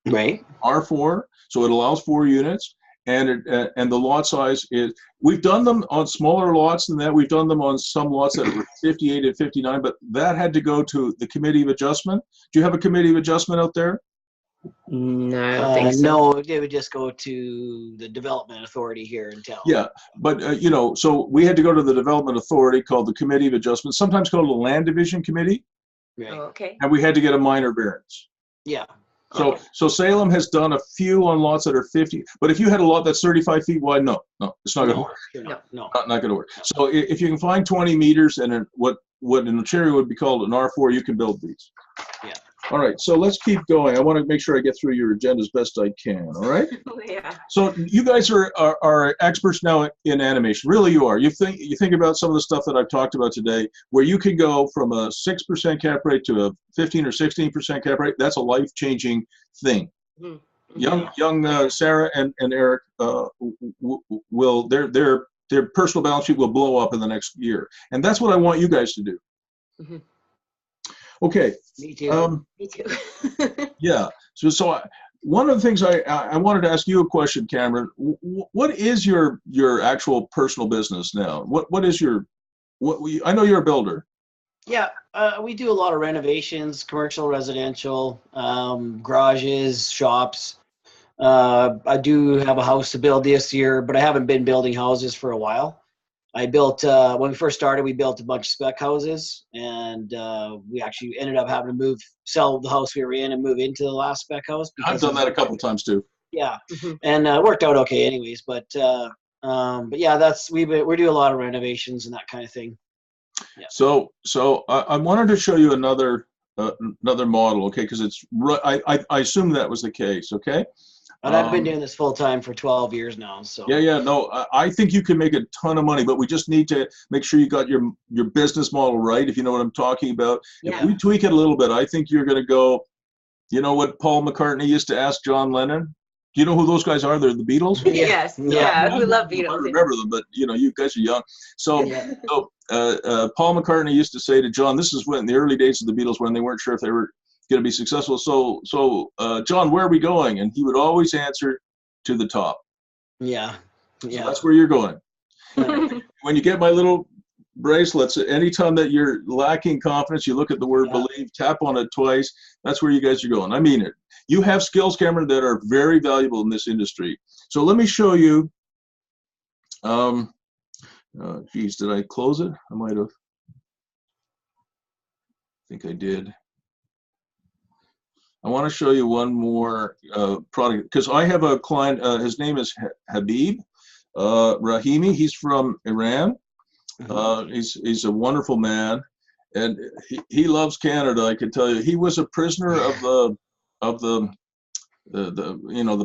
Right. R4, so it allows 4 units, and the lot size is, we've done them on smaller lots than that. We've done them on some lots that were 58 and 59, but that had to go to the Committee of Adjustment. Do you have a Committee of Adjustment out there? No, I don't think so. No, it would just go to the Development Authority here in town. Yeah, but so we had to go to the Development Authority, called the Committee of Adjustment, sometimes called the Land Division Committee, Right. Oh, okay. and we had to get a minor variance. Yeah. So Salem has done a few on lots that are 50, but if you had a lot that's 35 feet wide, no, it's not going to work. No. Not going to work. So if you can find 20 meters and what in Ontario would be called an R4, you can build these. Yeah. All right, so let's keep going. I want to make sure I get through your agenda as best I can, all right? Yeah. So you guys are experts now in animation. Really, you are. You think about some of the stuff that I've talked about today, where you can go from a 6% cap rate to a 15 or 16% cap rate. That's a life-changing thing. Mm-hmm. Young Sarah and Eric will their personal balance sheet will blow up in the next year, and that's what I want you guys to do. Mm-hmm. Okay. Me too. Me too. Yeah. So one of the things I wanted to ask you a question, Cameron. What is your actual personal business now? What is I know you're a builder. Yeah, we do a lot of renovations, commercial, residential, garages, shops. I do have a house to build this year, but I haven't been building houses for a while. I built, when we first started, we built a bunch of spec houses, and we actually ended up having to sell the house we were in and move into the last spec house. I've done that a couple times too. Yeah, and it worked out okay anyways, but yeah, we're doing a lot of renovations and that kind of thing. Yeah. So I wanted to show you another model, okay? Because I assume that was the case, okay? But I've been doing this full time for 12 years now, so. Yeah, no, I think you can make a ton of money, but we just need to make sure you got your business model right, if you know what I'm talking about. Yeah. If we tweak it a little bit, I think you're going to go, you know what Paul McCartney used to ask John Lennon? Do you know who those guys are? They're the Beatles? Yes, yeah, we love I Beatles. remember them, but you know, you guys are young. So, Paul McCartney used to say to John, this is when the early days of the Beatles, when they weren't sure if they were going to be successful. So John, where are we going? And he would always answer, to the top. Yeah. So that's where you're going. When you get my little bracelets, anytime that you're lacking confidence, you look at the word believe, tap on it twice. That's where you guys are going. I mean it. You have skills, Cameron, that are very valuable in this industry. So let me show you. Geez, did I close it? I might have. I think I did. I want to show you one more product, because I have a client. His name is Habib Rahimi. He's from Iran. He's a wonderful man, and he loves Canada. I can tell you, he was a prisoner of the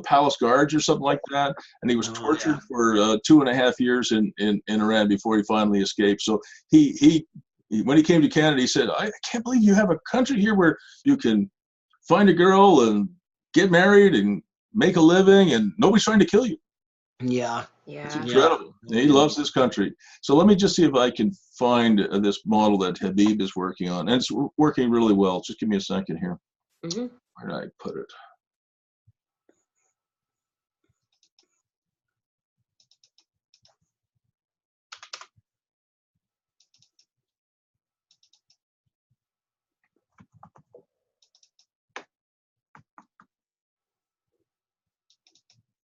palace guards or something like that, and he was tortured for 2.5 years in Iran before he finally escaped. So he when he came to Canada, he said, I can't believe you have a country here where you can find a girl and get married and make a living, and nobody's trying to kill you. Yeah. It's incredible. He loves this country. So let me just see if I can find this model that Habib is working on. And it's working really well. Just give me a second here. Where did I put it?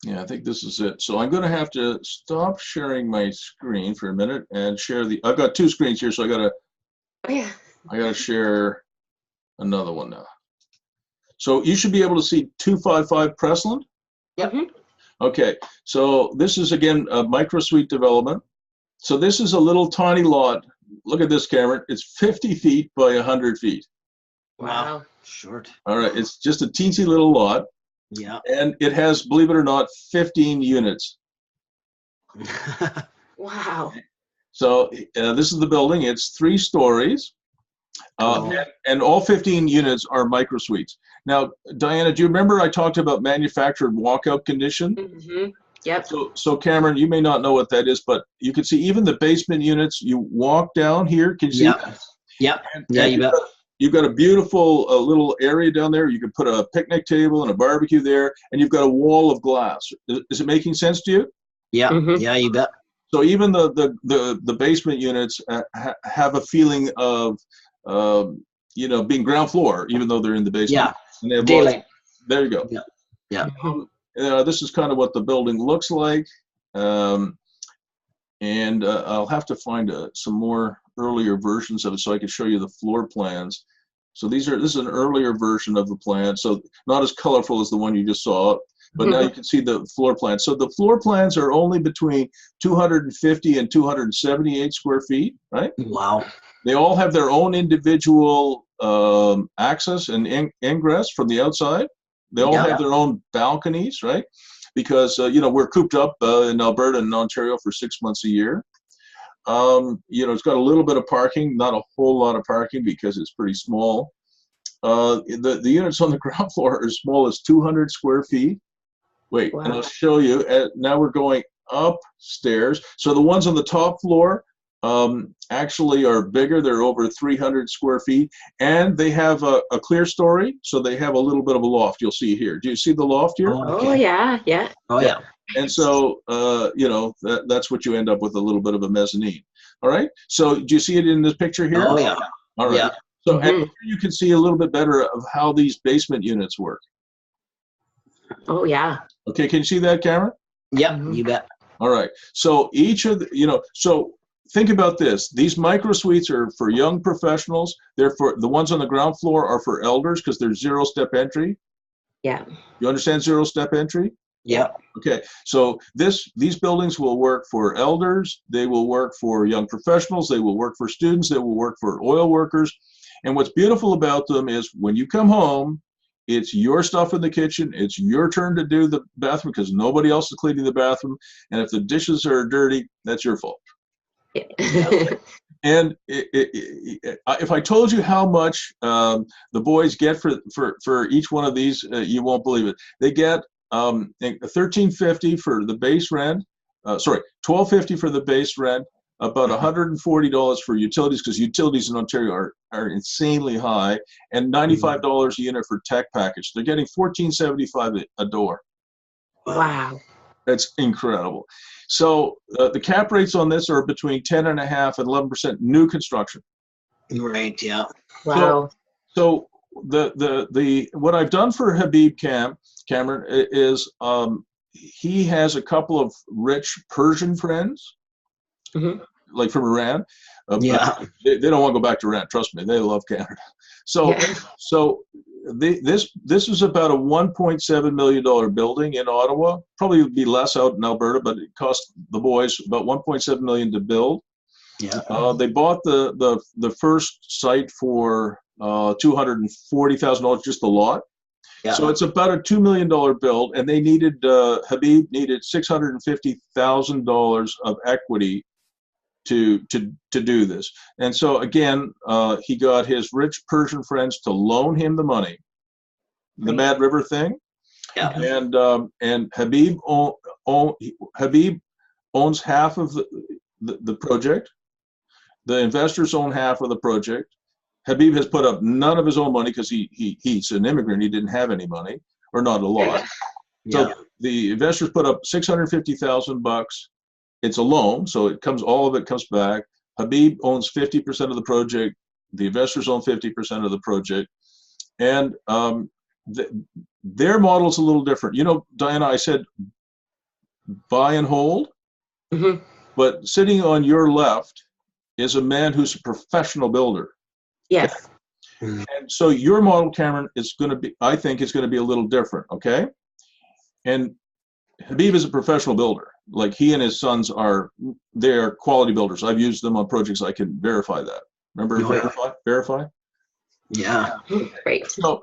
Yeah, I think this is it. So I'm going to have to stop sharing my screen for a minute and share I've got 2 screens here, so I got to share another one now. So you should be able to see 255 Pressland. Yep. Okay, so this is again a micro suite development. So this is a little tiny lot. Look at this, Cameron. It's 50 feet by 100 feet. Wow. Short. All right, it's just a teensy little lot. Yeah. And it has, believe it or not, 15 units. Wow. So this is the building. It's 3 stories. And all 15 units are micro suites. Now, Diana, do you remember I talked about manufactured walkout condition? Yep. So Cameron, you may not know what that is, but you can see even the basement units. You walk down here. Can you see? Yep. And You bet. You've got a beautiful little area down there. You can put a picnic table and a barbecue there, and you've got a wall of glass. Is it making sense to you? Yeah. Yeah, you bet. So even the basement units have a feeling of being ground floor, even though they're in the basement. Yeah. And they have Daylight. there you go. Yeah. This is kind of what the building looks like, and I'll have to find some more earlier versions of it so I can show you the floor plans. So this is an earlier version of the plan, so not as colorful as the one you just saw, but now you can see the floor plan. So the floor plans are only between 250 and 278 square feet, right? Wow. They all have their own individual access and ingress from the outside. They all have their own balconies, right? Because we're cooped up in Alberta and Ontario for 6 months a year. It's got a little bit of parking, not a whole lot of parking because it's pretty small. The units on the ground floor are as small as 200 square feet. Wait, and I'll show you. Now we're going upstairs. So the ones on the top floor actually are bigger. They're over 300 square feet, and they have a clear story, so they have a little bit of a loft. You'll see here. Do you see the loft here? Oh yeah. Oh yeah. And so, that's what you end up with, a little bit of a mezzanine. All right. So do you see it in this picture here? Oh yeah. All right. Yeah. So and here you can see a little bit better of how these basement units work. Oh, yeah. Okay, can you see that, Cameron? Yep, you bet. All right. So each of the, so think about this. These micro suites are for young professionals. They're for the ones on the ground floor are for elders because there's 0-step entry. Yeah. You understand 0-step entry? Yep. Okay. So these buildings will work for elders. They will work for young professionals. They will work for students. They will work for oil workers. And what's beautiful about them is when you come home, it's your stuff in the kitchen. It's your turn to do the bathroom because nobody else is cleaning the bathroom. And if the dishes are dirty, that's your fault. Yeah. And if I told you how much the boys get for each one of these, you won't believe it. They get $13.50 for the base rent. $12.50 for the base rent. About $140 for utilities because utilities in Ontario are insanely high, and $95 a unit for tech package. They're getting $14.75 a door. Wow. That's incredible. So the cap rates on this are between 10.5% and 11% new construction. Right. Yeah. Wow. So the what I've done for Habib Cameron is he has a couple of rich Persian friends. Mm-hmm. Like from Iran. Yeah. They don't want to go back to Iran. Trust me, they love Canada. So, this is about a $1.7 million building in Ottawa. Probably would be less out in Alberta, but it cost the boys about $1.7 million to build. Yeah. They bought the first site for $240,000, just the lot. Yeah. So it's about a $2 million build, and they needed Habib needed $650,000 of equity to do this. And so again, he got his rich Persian friends to loan him the money, the Mad River thing. Yeah. And Habib owns half of the project. The investors own half of the project. Habib has put up none of his own money because he's an immigrant. He didn't have any money, or not a lot. Yeah. So the investors put up $650,000. It's a loan, so all of it comes back. Habib owns 50% of the project. The investors own 50% of the project, and their model is a little different. Diana, I said buy and hold, but sitting on your left is a man who's a professional builder. Yes. And so your model, Cameron, I think is going to be a little different. Okay, and Habib is a professional builder. Like he and his sons they're quality builders. I've used them on projects. I can verify that. Remember verify? Yeah. Great. So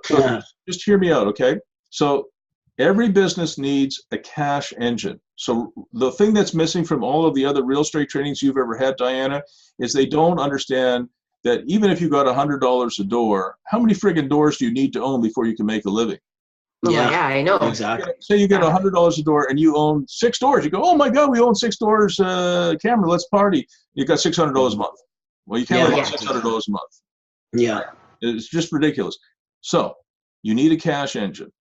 just hear me out, okay? So every business needs a cash engine. So the thing that's missing from all of the other real estate trainings you've ever had, Diana, is they don't understand that even if you got $100 a door, how many friggin' doors do you need to own before you can make a living? Yeah, I know. Exactly. Say you get $100 a door and you own 6 doors. You go, oh my God, we own 6 doors. Cameron, let's party. You got $600 a month. Well, you can't live on $600 a month. Yeah. It's just ridiculous. So you need a cash engine.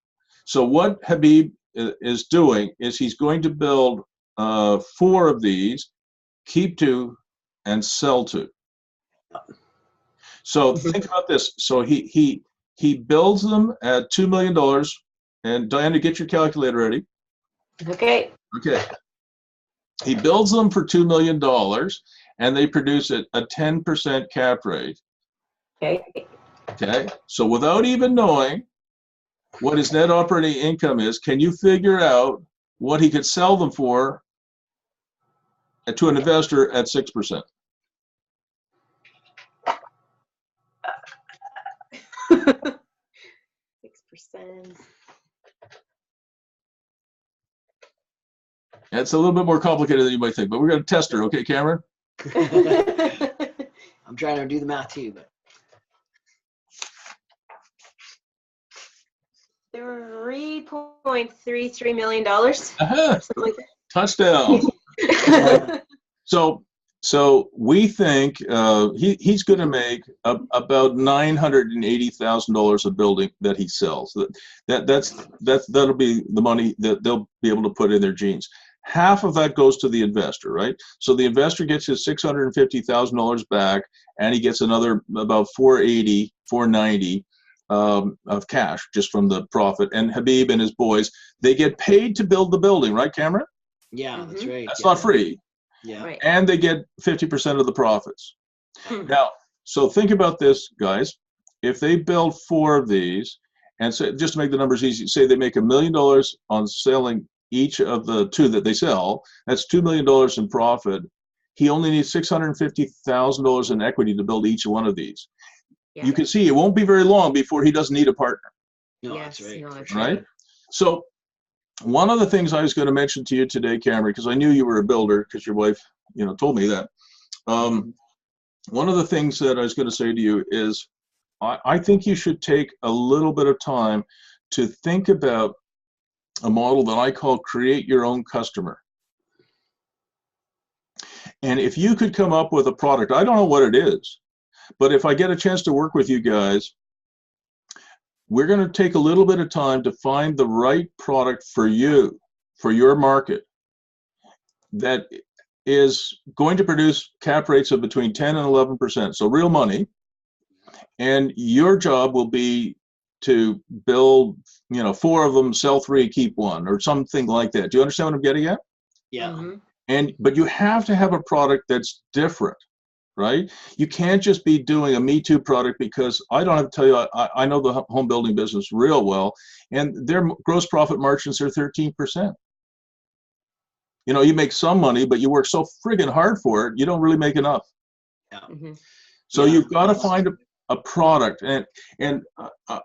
So what Habib is doing is he's going to build 4 of these, keep 2, and sell 2. So think about this. So he builds them at $2 million. And Diana, get your calculator ready. Okay. Okay. He builds them for $2 million, and they produce a 10% cap rate. Okay. Okay. So without even knowing what his net operating income is, can you figure out what he could sell them for to an investor at 6%? 6%. It's a little bit more complicated than you might think, but we're going to test her. Okay, Cameron? I'm trying to do the math too, but $3.33 million. Uh-huh. Something like that. Touchdown. So we think he's going to make about $980,000 a building that he sells. That'll be the money that they'll be able to put in their jeans. Half of that goes to the investor, right? So the investor gets his $650,000 back, and he gets another about $490 of cash just from the profit. And Habib and his boys, they get paid to build the building, right, Cameron? Yeah, that's right. That's yeah. not free. Yeah. Right. And they get 50% of the profits. Now, so think about this, guys. If they build 4 of these, and so just to make the numbers easy, say they make $1 million on selling each of the 2 that they sell, that's $2 million in profit. He only needs $650,000 in equity to build each one of these. Yeah. You can see it won't be very long before he doesn't need a partner, No, Yes, that's right. no, for that's sure. right? So one of the things I was going to mention to you today, Cameron, because I knew you were a builder, because your wife, told me that. One of the things that I was going to say to you is, I think you should take a little bit of time to think about a model that I call create your own customer. And if you could come up with a product, I don't know what it is, but if I get a chance to work with you guys, we're going to take a little bit of time to find the right product for you, for your market, that is going to produce cap rates of between 10 and 11%, so real money. And your job will be to build, 4 of them, sell 3, keep 1, or something like that. Do you understand what I'm getting at? Yeah. But you have to have a product that's different, right? You can't just be doing a Me Too product, because I don't have to tell you, I know the home building business real well, and their gross profit margins are 13%. You make some money, but you work so friggin' hard for it, you don't really make enough. Yeah. So Yeah. you've got to find a product, and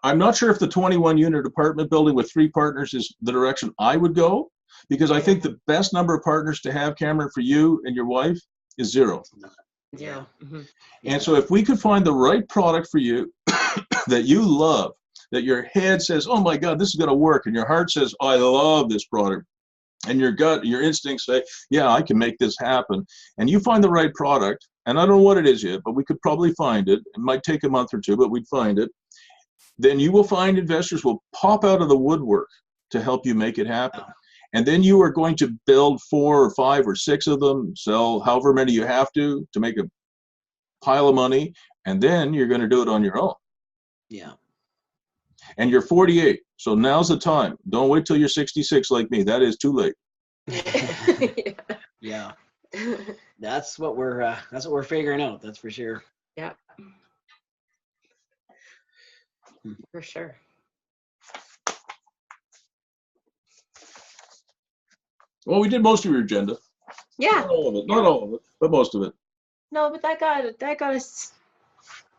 I'm not sure if the 21 unit apartment building with 3 partners is the direction I would go, because I think the best number of partners to have, Cameron, for you and your wife is 0. Yeah. And so if we could find the right product for you that you love, that your head says, oh my God, this is going to work, and your heart says, oh, I love this product, and your gut, your instincts say, yeah, I can make this happen, and you find the right product, and I don't know what it is yet, but we could probably find it. It might take a month or 2, but we'd find it. Then you will find investors will pop out of the woodwork to help you make it happen. And then you are going to build 4 or 5 or 6 of them, sell however many you have to make a pile of money, and then you're going to do it on your own. Yeah. And you're 48, so now's the time. Don't wait till you're 66 like me. That is too late. Yeah. That's what we're figuring out. That's for sure. Yeah. For sure. Well, we did most of your agenda. Yeah. Not all of it, not all of it, but most of it. No, but that got us.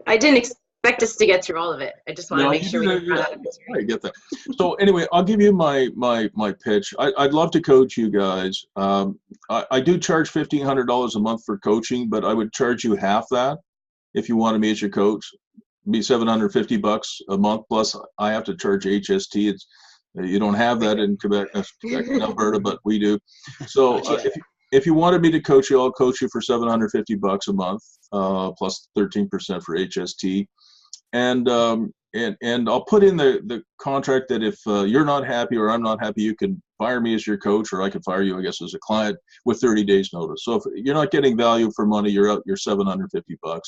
I didn't expect us to get through all of it. I just want to make sure we didn't run out of material. I get that. So anyway, I'll give you my pitch. I'd love to coach you guys. I do charge $1,500 a month for coaching, but I would charge you half that if you wanted me as your coach. It'd be $750 a month, plus I have to charge HST. You don't have that in Quebec and Alberta, but we do. So if you wanted me to coach you, I'll coach you for $750 a month, plus 13% for HST. And I'll put in the contract that if you're not happy or I'm not happy, you can fire me as your coach, or I can fire you, I guess, as a client with 30 days notice. So if you're not getting value for money, you're out your $750.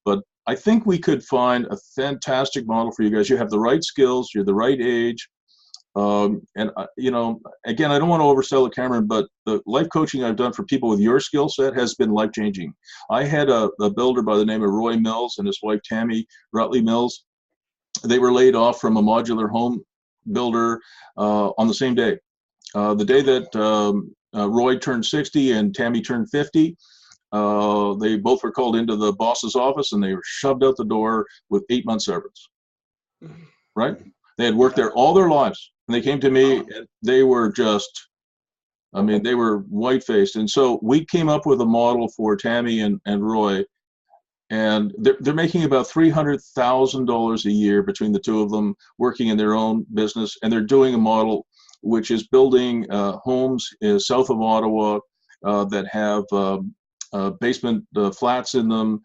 But I think we could find a fantastic model for you guys. You have the right skills, you're the right age. Again, I don't want to oversell it, Cameron, but the life coaching I've done for people with your skill set has been life-changing. I had a builder by the name of Roy Mills and his wife, Tammy Rutley Mills. They were laid off from a modular home builder on the same day. The day that Roy turned 60 and Tammy turned 50, they both were called into the boss's office, and they were shoved out the door with 8 months severance, right? They had worked there all their lives, and they came to me, and they were just, they were white-faced. And so we came up with a model for Tammy and Roy, and they're making about $300,000 a year between the 2 of them, working in their own business, and they're doing a model which is building homes south of Ottawa that have basement flats in them,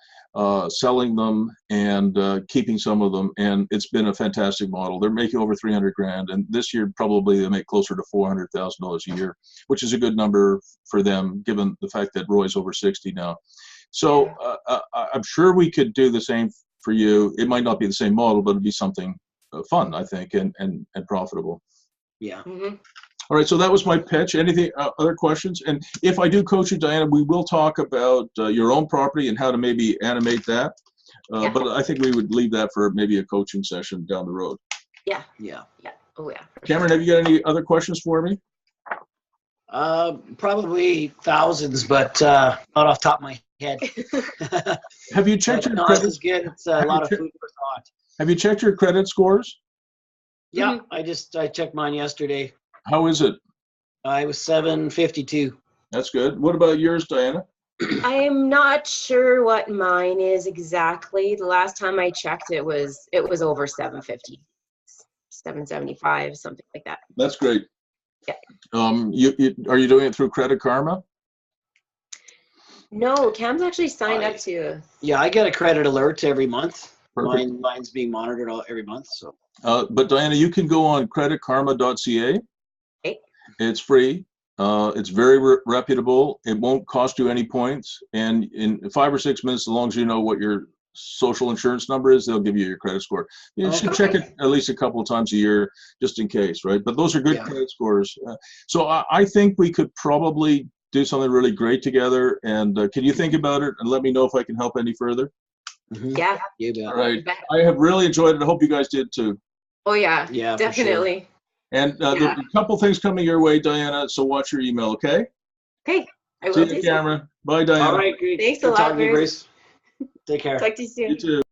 selling them, and keeping some of them. And it's been a fantastic model. They're making over $300,000, and this year probably they make closer to $400,000 a year, which is a good number for them given the fact that Roy's over 60 now. So I'm sure we could do the same for you. It might not be the same model, but it'd be something fun, I think, and profitable. Yeah. Mm-hmm. All right, so that was my pitch. Anything, other questions? And if I do coach you, Diana, we will talk about your own property and how to maybe animate that. Yeah. But I think we would leave that for maybe a coaching session down the road. Yeah. Yeah. Yeah. Oh yeah. Cameron, have you got any other questions for me? Probably thousands, but not off the top of my head. Have you checked your no, credit? this is good. It's a lot of food for thought. Have you checked your credit scores? Yeah, I checked mine yesterday. How is it? I was 752. That's good. What about yours, Diana? I am not sure what mine is exactly. The last time I checked, it was over 750, 775, something like that. That's great. Yeah. Are you doing it through Credit Karma? No, Cam's actually signed up to. Yeah, I get a credit alert every month. Perfect. Mine's being monitored every month. So. But Diana, you can go on creditkarma.ca. Okay. It's free. It's very reputable. It won't cost you any points. And in 5 or 6 minutes, as long as you know what your social insurance number is, they'll give you your credit score. You should check it at least a couple of times a year, just in case, right? But those are good credit scores. So I think we could probably do something really great together. And can you think about it and let me know if I can help any further? Mm-hmm. Yeah. You bet. All right. I have really enjoyed it. I hope you guys did too. Oh yeah. Yeah. Definitely. Sure. And there's a couple things coming your way, Diana. So watch your email, okay? Okay. I will. See you, Cameron. Bye, Diana. All right. Great. Thanks Good a lot, talking to you, Bruce. Take care. Talk to you soon. You too.